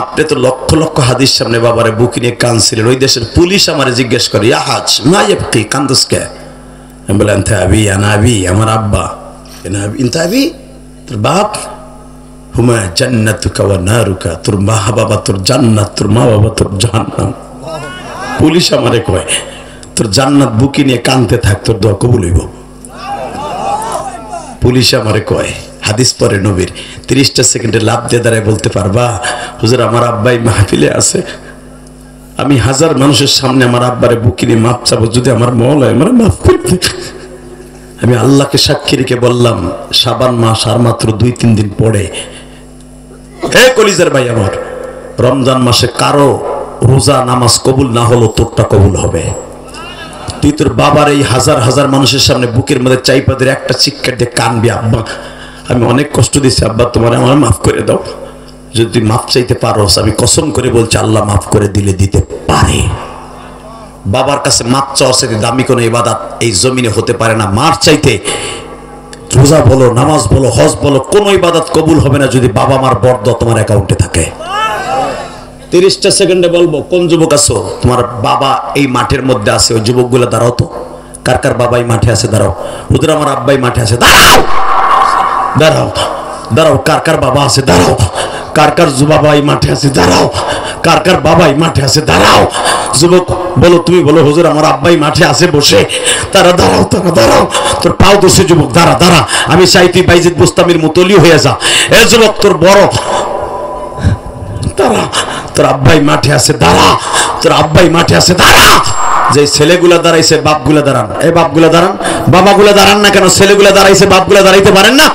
আপনি তো লক্ষ লক্ষ হাদিস সামনে বাবারে বুক নিয়ে কাঁদছিলেন, ওই দেশের পুলিশ আমার জিজ্ঞেস করে, ইয়াহাজ মাইয়াবকি কান্দুসকে? আমি বললাম আবি আনাবি, আমার আব্বা। ইনতাবি তোর বাপ, হুমা জান্নাতুকা ওয়া নারুকা, তোর মা বাবা তোর জান্নাত, তোর মা বাবা তোর জাহান্নাম। পুলিশ আমারে কয় তোর জান্নাত বুকি নিয়ে কাঁদতে থাক, তোর দোয়া কবুল হইব। পুলিশ আমারে কয়, হাদিস পরে নবীর। 30টা সেকেন্ডে লাভ দিয়ে দাঁড়ায় বলতে পারবা, হুজুর আমার আব্বাই মাহফিলে আছে, আমি 1000 মানুষের সামনে আমার আব্বারে বুকি নিয়ে মাপ চাবো, যদি আমার মওলা আমার মাফ করে দে। আমি আল্লাহকে সাক্ষী রেখে বললাম, শাবান মাস আর মাত্র 2-3 দিন পরে, হে কলিজার ভাই আমার, রমজান মাসে কারো রোজা নামাজ কবুল না হলো তোরটা কবুল হবে। তুই তোর বাবার এই হাজার হাজার মানুষের সামনে বুকের মধ্যে চাইপাদের একটা চিৎকার দিয়ে কানবি, আব্বা আমি অনেক কষ্ট দিচ্ছি, আব্বা তোমার আমার মাফ করে দাও। যদি তুই মাফ চাইতে পারোস, আমি কসম করে বলছি আল্লাহ মাফ করে দিলে দিতে পারে। বাবার কাছে মাপ চাওয়ার চাইতে দামি কোনো ইবাদত এই জমিনে হতে পারে না। মার চাইতে রোজা বলো, নামাজ বলো, হজ বলো, কোনো ইবাদত কবুল হবে না যদি বাবা মার বরদোয়া তোমার অ্যাকাউন্টে থাকে। 30টা সেকেন্ডে বলবো, কোন যুবক আছো তোমার বাবা এই মাঠের মধ্যে আছে? ওই যুবকগুলো দাঁড়াও তো, কার কার বাবা এই মাঠে আছে? দাঁড়াও। হুজুর আমার আব্বাই মাঠে আছে, দাঁড়াও দাঁড়াও দাঁড়াও। কার কার বাবা আছে? দাঁড়াও। কার কার বাবা এই মাঠে আছে? দাঁড়াও। কার কার বাবা এই মাঠে আছে? দাঁড়াও। যুবক বলো, তুমি বলো হুজুর আমার আব্বাই মাঠে আছে বসে। তারা দাঁড়াও, তারা দাঁড়াও। তোর পাও দোষে যুবক, দাঁড়া দাঁড়া। আমি চাই তুই বাইজিদ বুস্তামির মুতলি হয়ে যা। এ যুবক তোর বড়, দাঁড়া। তোর আব্বাই মাঠে আছে, দাঁড়া। তোর আব্বাই মাঠে আছে, দাঁড়া। যে ছেলেগুলা দাঁড়াইছে বাপগুলা দাঁড়ান। এই বাপগুলা দাঁড়ান, বাবাগুলা দাঁড়ান না কেন? ছেলেগুলা দাঁড়াইছে বাপগুলা দাঁড়াইতে পারেন না?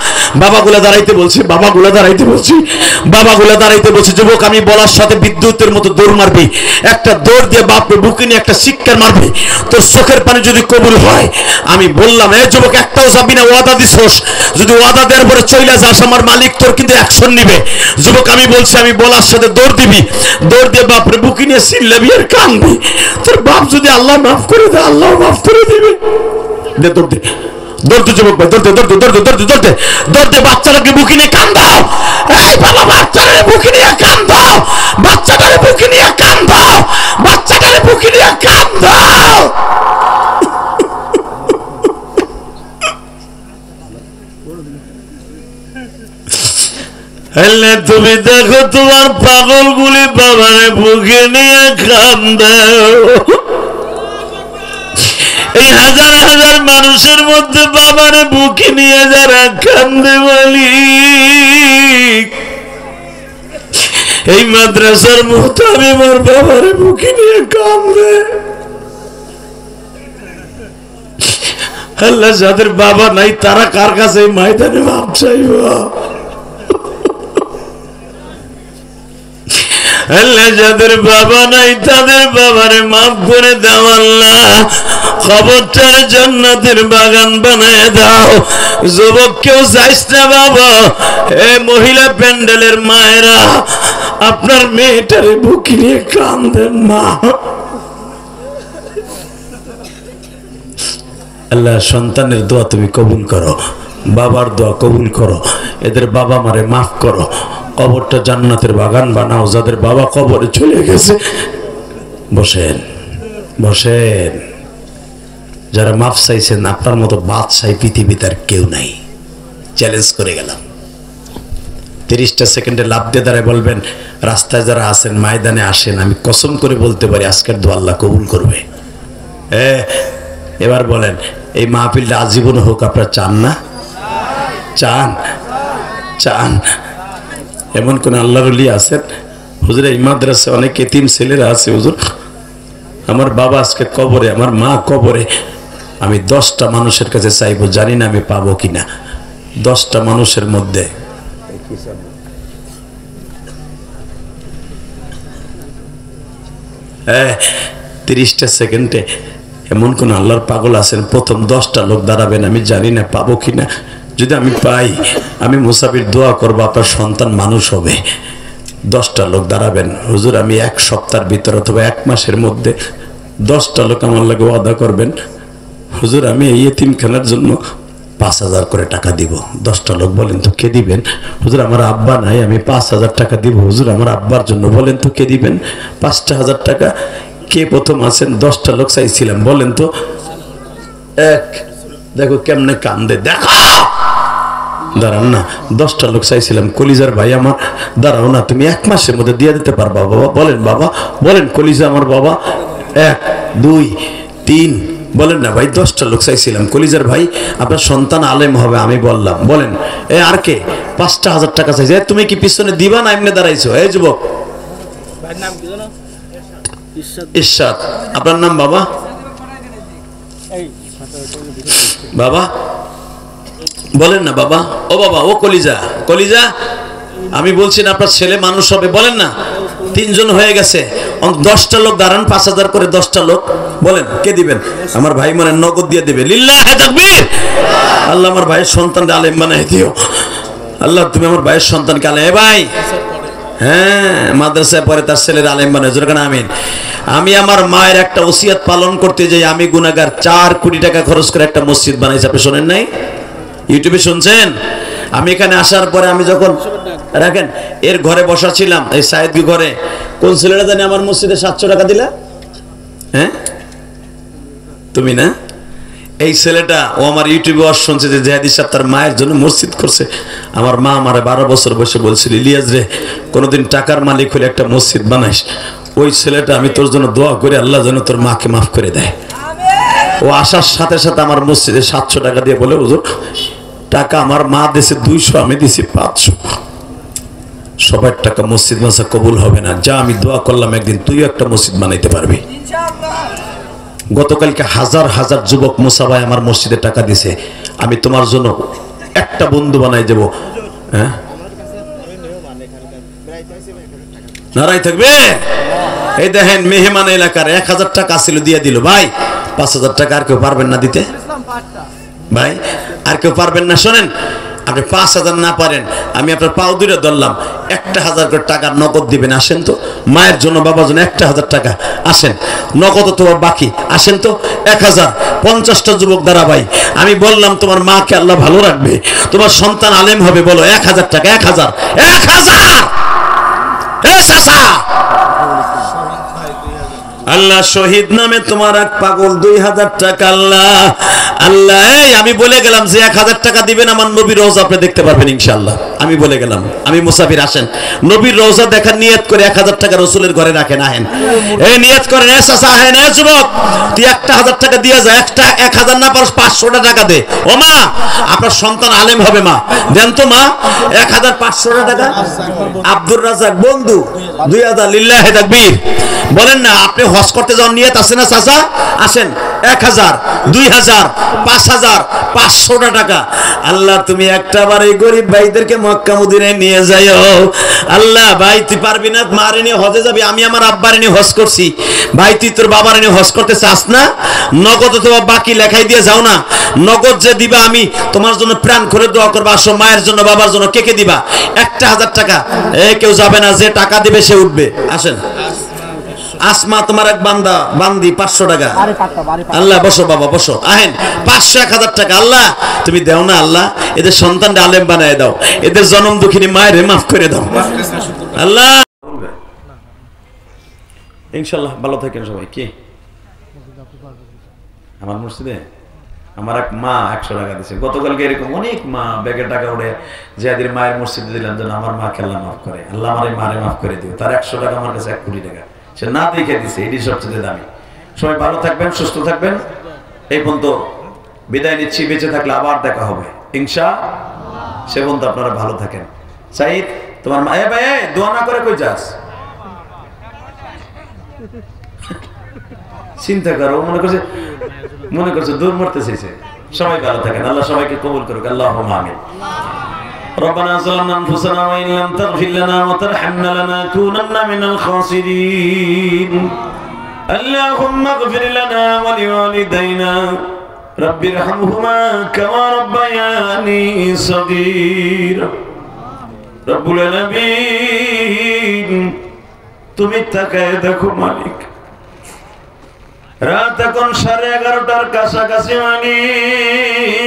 বাবাগুলা দাঁড়াইতে বলছি, বাবাগুলা দাঁড়াইতে বলছি, বাবাগুলা দাঁড়াইতে বলছি। যুবক আমি বলার সাথে বিদ্যুতের মতো দৌড় মারবি, একটা দৌড় দিয়ে বাপকে বুকে নিয়ে একটা শিক্ষার মারবি। তোর চোখের পানি যদি কবুল হয়, আমি বললাম এ যুবক একটাও যাবি না, ওয়াদা দিছোস। যদি ওয়াদা দেওয়ার পরে চইলা যাস, আমার মালিক তোর কিন্তু অ্যাকশন নিবে। যুবক আমি বলছি, আমি বলার সাথে দৌড় দিবি, দৌড় দিয়ে বাপরে বুকে নিয়ে চিল্লাবি আর কাঁদবি। তোর বাপ যদি আল্লাহ মাফ করে দেয়, আল্লাহ মাফ করে দিবে। দে দৌড় দে, দৌড়তে যুবক ভাই, দৌড়তে দৌড়তে দৌড়তে দৌড়তে দৌড়তে দৌড়তে। বাচ্চাটাকে বুকে নিয়ে কান্দাও। এই বাবা বাচ্চাটাকে বুকে নিয়ে কান্দাও, বাচ্চাটাকে বুকে নিয়ে কান্দাও, বাচ্চাটাকে বুকে নিয়ে কান্দাও। তুমি দেখো তোমার পাগলগুলি বাবারে বুকে নিয়ে কান্দাও। এই হাজার হাজার মানুষের মধ্যে বাবারে বুকে নিয়ে যারা কান্দে মালিক, এই মাদ্রাসার মুহতামিম আমার বাবারে বুকে নিয়ে কান্দে। আল্লাহ যাদের বাবা নাই তারা কার কাছে এই ময়দানে মাপ চাইবা? আল্লাহ যাদের বাবা নাই তাদের বাবারে মাফ করে দাও। আল্লাহ খবরটার জান্নাতের বাগান বানায় দাও। যুবক কেউ যাইস না বাবা। এ মহিলা প্যান্ডেলের মায়েরা, আপনার মেয়েটারে বুকে নিয়ে কান্দেন মা। আল্লাহ সন্তানের দোয়া তুমি কবুল করো, বাবার দোয়া কবুল করো। এদের বাবা মারে মাফ করো, কবরটা জান্নাতের বাগান বানাও। যাদের বাবা কবরে চলে গেছে বসেন, বসেন। যারা মাফ চাইছেন, আপনার মতো বাদশাহী পৃথিবীতে আর কেউ নাই। চ্যালেঞ্জ করে গেলাম। 30টা সেকেন্ডে লাভ দিয়ে দাঁড়ায় বলবেন, রাস্তায় যারা আছেন ময়দানে আসেন। আমি কসম করে বলতে পারি আজকের দোয়া আল্লাহ কবুল করবে। এবার বলেন, এই মাহফিলটা আজীবন হোক আপনারা চান না? চান? চান? এমন কোন আল্লাহর ওলি আছেন? হুজুর এই মাদ্রাসায় অনেক এতিম ছেলেরা আছে। হুজুর আমার বাবা আজকে কবরে, আমার মা কবরে। আমি 10টা মানুষের কাছে চাইবো, জানি না আমি পাবো কিনা। 10টা মানুষের মধ্যে 30টা সেকেন্ডে এমন কোন আল্লাহর পাগল আছেন? প্রথম 10টা লোক দাঁড়াবেন, আমি জানি না পাবো কিনা। যদি আমি পাই, আমি মুসাফির দোয়া করবো আপনার সন্তান মানুষ হবে। 10টা লোক দাঁড়াবেন। হুজুর আমি 1 সপ্তাহের ভিতর অথবা 1 মাসের মধ্যে 10টা লোক আমার লাগে ওয়াদা করবেন, হুজুর আমি এই এতিমখানার জন্য 5000 করে টাকা দিব। 10টা লোক বলেন তো কে দিবেন? হুজুর আমার আব্বা নাই, আমি 5000 টাকা দিব। হুজুর আমার আব্বার জন্য, বলেন তো কে দিবেন? 5000 টাকা। কে প্রথম আছেন? 10টা লোক চাইছিলাম, বলেন তো। 1। দেখো কেমনে কান্দে, দেখো। দাঁড়াও না, 10টা লোক চাইছিলাম। কলিজার ভাই আমার, দাঁড়াও না, তুমি 1 মাসের মধ্যে দিয়ে দিতে পারবা বাবা? বলেন বাবা, বলেন কলিজা আমার বাবা। 1 2 3 বলেন না ভাই। 10টা লোক চাইছিলাম। কলিজার ভাই আপনার সন্তান আলেম হবে, আমি বললাম। বলেন আর কে? 5000 টাকা চাইছে। তুমি কি পিছনে দিবা না এমনি দাঁড়াইছো? এই যুবক ইরশাদ, আপনার নাম বাবা? বাবা বলেন না বাবা, ও বাবা, ও কলিজা কলিজা, আমি বলছি না আপনার ছেলে মানুষ হবে, বলেন না। 3 জন হয়ে গেছে, 10টা লোক দাঁড়ান, 5000 করে 10টা লোক, বলেন কে দিবেন? আমার ভাই মানে নগদ দিয়ে দিবে। লিল্লাহি তাকবীর। আল্লাহ আমার ভাইয়ের সন্তানকে আলেম বানাই দিও। আল্লাহ তুমি আমার ভাইয়ের সন্তানকে আলেম, ভাই হ্যাঁ মাদ্রাসায় পড়ে তার ছেলের আলেম বানায়, যেরকম আমিন। আমি আমার মায়ের একটা ওসিয়াত পালন করতে যাই, আমি গুনাহগার, 4 কোটি টাকা খরচ করে একটা মসজিদ বানাইছি। আপনি শোনেন নাই? ইউটিউবে শুনছেন? আমি এখানে আসার পরে আমি যখন রাখেন এর ঘরে বসা ছিলাম, এই সাইদগি ঘরে, কোন ছেলেটা জানি আমার মসজিদে 700 টাকা দিলা? হ্যাঁ তুমি না? এই ছেলেটা ও আমার ইউটিউবে ওয়াজ শুনছে যে জাহেদি সাহেব তার মায়ের জন্য মসজিদ করছে। আমার মা আমারে 12 বছর বয়সে বলছিল, ইলিয়াস রে কোনোদিন টাকার মালিক হলে একটা মসজিদ বানাইস। ওই ছেলেটা আমি তোর জন্য দোয়া করি আল্লাহ যেন তোর মাকে মাফ করে দেয়। ও আসার সাথে সাথে আমার মসজিদে 700 টাকা দিয়ে বলে, হুজুর টাকা আমার মা দিয়েছে 200, আমি দিয়েছি 500। সবার টাকা মসজিদ মাসা কবুল হবে না, যা আমি দোয়া করলাম একদিন তুইও একটা মসজিদ বানাইতে পারবি। গতকালকে হাজার হাজার যুবক মুসাভাই আমার মসজিদে টাকা দিছে, আমি তোমার জন্য একটা বন্ধু বানাই দেব। হ্যাঁ নারাই থাকবে। এই দেখেন মেহমান এলাকার 1000 টাকা ছিল, দিয়ে দিল। ভাই 5000 টাকা আর কেউ পারবেন না দিতে? ভাই আর কেউ পারবেন না? শোনেন, আপনি 5000 না পারেন, আমি আপনার পাও দুইটা ধরলাম, 1000 করে টাকা নগদ দিবেন। আসেন তো মায়ের জন্য বাবার জন্য 1000 টাকা, আসেন নগদ তো বাকি, আসেন তো 1000। 50টা যুবক দ্বারা ভাই আমি বললাম তোমার মাকে আল্লাহ ভালো রাখবে, তোমার সন্তান আলেম হবে, বলো 1000 টাকা। 1000 আল্লাহ শহীদ নামে তোমার এক পাগল 2000 টাকা। আল্লাহ আল্লাহ এই আমি বলে গেলাম যে 1000 টাকা দিবেন আমার নবীর রওজা আপনি দেখতে পারবেন ইনশাআল্লাহ। আমি বলে গেলাম, আমি মুসাফির, আসেন নবীর রওজা দেখার নিয়ত করে 1000 টাকা রাসূলের ঘরে রাখেন। আহেন এই নিয়ত করেন, এ চাচা আহেন, এ যুবক তুই 1000 টাকা দিয়ে যা, 1000 না পারস 500 টাকা দে। ও মা আপনার সন্তান আলেম হবে, মা দেন তো মা 1500 টাকা। আব্দুর রাজ্জাক বন্ধু 2000। লিল্লাহি তাকবীর। বলেন না আপনি হজ করতে যাওয়ার নিয়ত আছে না চাচা? আসেন 1000, 2000, 5000, 500 টাকা। আল্লাহ তুমি একটা বার এই গরিব ভাইদেরকে মক্কা মদিনায় নিয়ে যাও। আল্লাহ ভাই তুই পারবি না, মারে নিয়ে হজে যাবি, আমি আমার আব্বারে নিয়ে হজ করছি। ভাই তুই তোর বাবারে নিয়ে হজ করতে চাস না? নগদ তোমার বাকি লেখাই দিয়ে যাও না, নগদ যে দিবা আমি তোমার জন্য প্রাণ করে দোয়া করবো। আসো মায়ের জন্য বাবার জন্য, কে কে দিবা? 1000 টাকা। কেউ যাবে না, যে টাকা দিবে সে উঠবে। আসেন আসমা তোমার এক বান্দা বান্দি 500 টাকা। আল্লাহ বসো বাবা বসো, আহেন 500, 1000 টাকা। আল্লাহ তুমি দেও না, আল্লাহ এদের সন্তানটা আলেম বানায় দাও, এদের জনম দুঃখিনী মায়ের মাফ করে দাও আল্লাহ। ইনশাআল্লাহ ভালো থাকেন সবাই। কি আমার মসজিদে আমার এক মা 100 টাকা দিয়েছে গতকালকে। এরকম অনেক মা ব্যাগের টাকা উঠে জিয়াদির মায়ের মসজিদে দিলাম যেন আমার মাকে আল্লাহ মাফ করে, আল্লাহ আমার মারে মাফ করে দিও। তার 100 টাকা আমার কাছে 1 কোটি টাকা, সে না দেখে দিছে, এটি সবচেয়ে দামি। সবাই ভালো থাকবেন, সুস্থ থাকবেন। এই পর্যন্ত বিদায় নিচ্ছি, বেঁচে থাকলে আবার দেখা হবে ইনশাআল্লাহ। সে পর্যন্ত আপনারা ভালো থাকেন। সাইদ তোমার মা ভাই দোয়া না করে কই যাস? চিন্তা করো, মনে করছে দূর মরতে চাইছে। সবাই ভালো থাকেন, আল্লাহ সবাইকে কবুল করুক, আল্লাহুম্মা আমিন। ربنا ظلمنا أنفسنا وإن لم تغفر لنا وترحمنا لنكونن من الخاسرين اللهم اغفر لنا ولوالدينا رب ارحمهما كما ربياني صغيرا رب العالمين তুমি তাকায় দেখো মালিক, রাত এখন 11:30টার কাছাকাছি। মালিক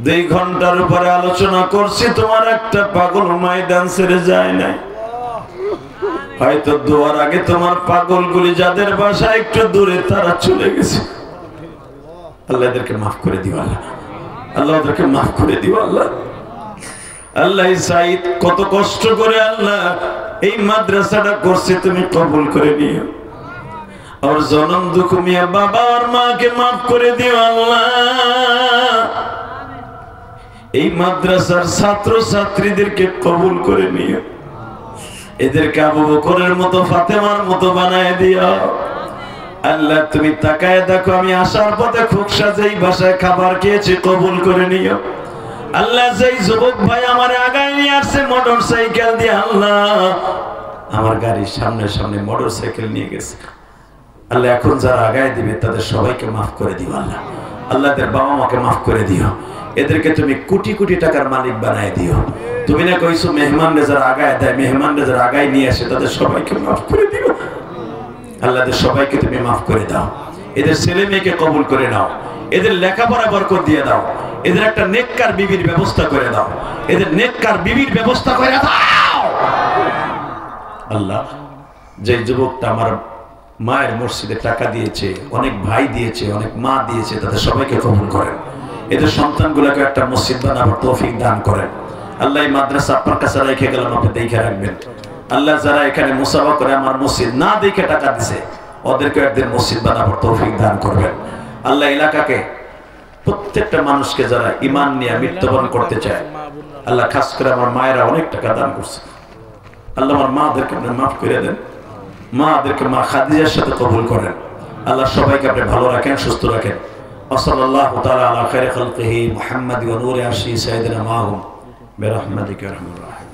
2 ঘন্টার উপরে আলোচনা করছি, তোমার একটা পাগল ময়দান ছেড়ে যায় নাই। হয়তো দোয়ার আগে তোমার পাগলগুলি যাদের বাসা একটু দূরে তারা চলে গেছে। আল্লাহ এদেরকে মাফ করে দিও, আল্লাহ আল্লাহ ওদেরকে মাফ করে দিও আল্লাহ। আল্লাহ সাইদ কত কষ্ট করে আল্লাহ এই মাদ্রাসাটা করছে, তুমি কবুল করে নিও। আর জনম দুঃখ মিয়া বাবা আর মাকে মাফ করে দিও আল্লাহ। এই মাদ্রাসার ছাত্র ছাত্রীদেরকে কবুল করে নিও, এদেরকে আবু বকরের মতো ফাতেমার মতো বানায় দিও। আল্লাহ তুমি তাকায় দেখো, আমি আসার পথে খুব সাজেই বাসায় খাবার খেয়েছি, কবুল করে নিও। আল্লাহ যেই যুবক ভাই আমার আগায় নিয়ে আসছে মোটর সাইকেল দিয়ে, আল্লাহ আমার গাড়ির সামনে সামনে মোটর সাইকেল নিয়ে গেছে, আল্লাহ এখন যারা আগায় দিবে তাদের সবাইকে মাফ করে দিও। আল্লাহ আল্লাহ এদের বাবা মাকে মাফ করে দিও, এদেরকে তুমি কোটি কোটি টাকার মালিক বানায় দিও। তুমি না কইছো মেহমানরা যারা আগায় দেয়, মেহমানরা যারা আগায় নিয়ে আসে তাদের সবাইকে মাফ করে দিও। আল্লাহ এদের সবাইকে তুমি মাফ করে দাও, এদের ছেলে মেয়েকে কবুল করে নাও, এদের লেখাপড়া বরকত দিয়ে দাও, এদের একটা নেককার বিবির ব্যবস্থা করে দাও, এদের নেককার বিবির ব্যবস্থা করে দাও। আল্লাহ যে যুবকটা আমার মায়ের মসজিদে টাকা দিয়েছে, অনেক ভাই দিয়েছে, অনেক মা দিয়েছে, তাদের সবাইকে কবুল করেন, এদের সন্তানগুলোকে একটা মসজিদ বানাবার তৌফিক দান করেন। আল্লাহ এই মাদ্রাসা আপনার কাছে রেখে গেলাম, আপনি দেখে রাখবেন। আল্লাহ যারা এখানে মুসাফা করে আমার মসজিদ না দেখে টাকা দিছে, ওদেরকে একদিন মসজিদ বানাবার তৌফিক দান করবেন। আল্লাহ এলাকাকে প্রত্যেকটা মানুষকে যারা ঈমান নিয়ে মৃত্যুবরণ করতে চায়, আল্লাহ খাস করে আমার মায়েরা অনেক টাকা দান করছে, আল্লাহ আমার মাদেরকে আপনি মাফ করে দেন, মাদেরকে মা খাদিজার সাথে কবুল করেন। আল্লাহ সবাইকে আপনি ভালো রাখেন, সুস্থ রাখেন। ওয়াসাল্লাল্লাহু তাআলা আলা খায়রি খালকিহি মুহাম্মাদি ওয়া নূরি আরশি সাইয়্যিদিনা মাহুম বিরহমাতিকা ইয়া আরহামার রাহিমিন।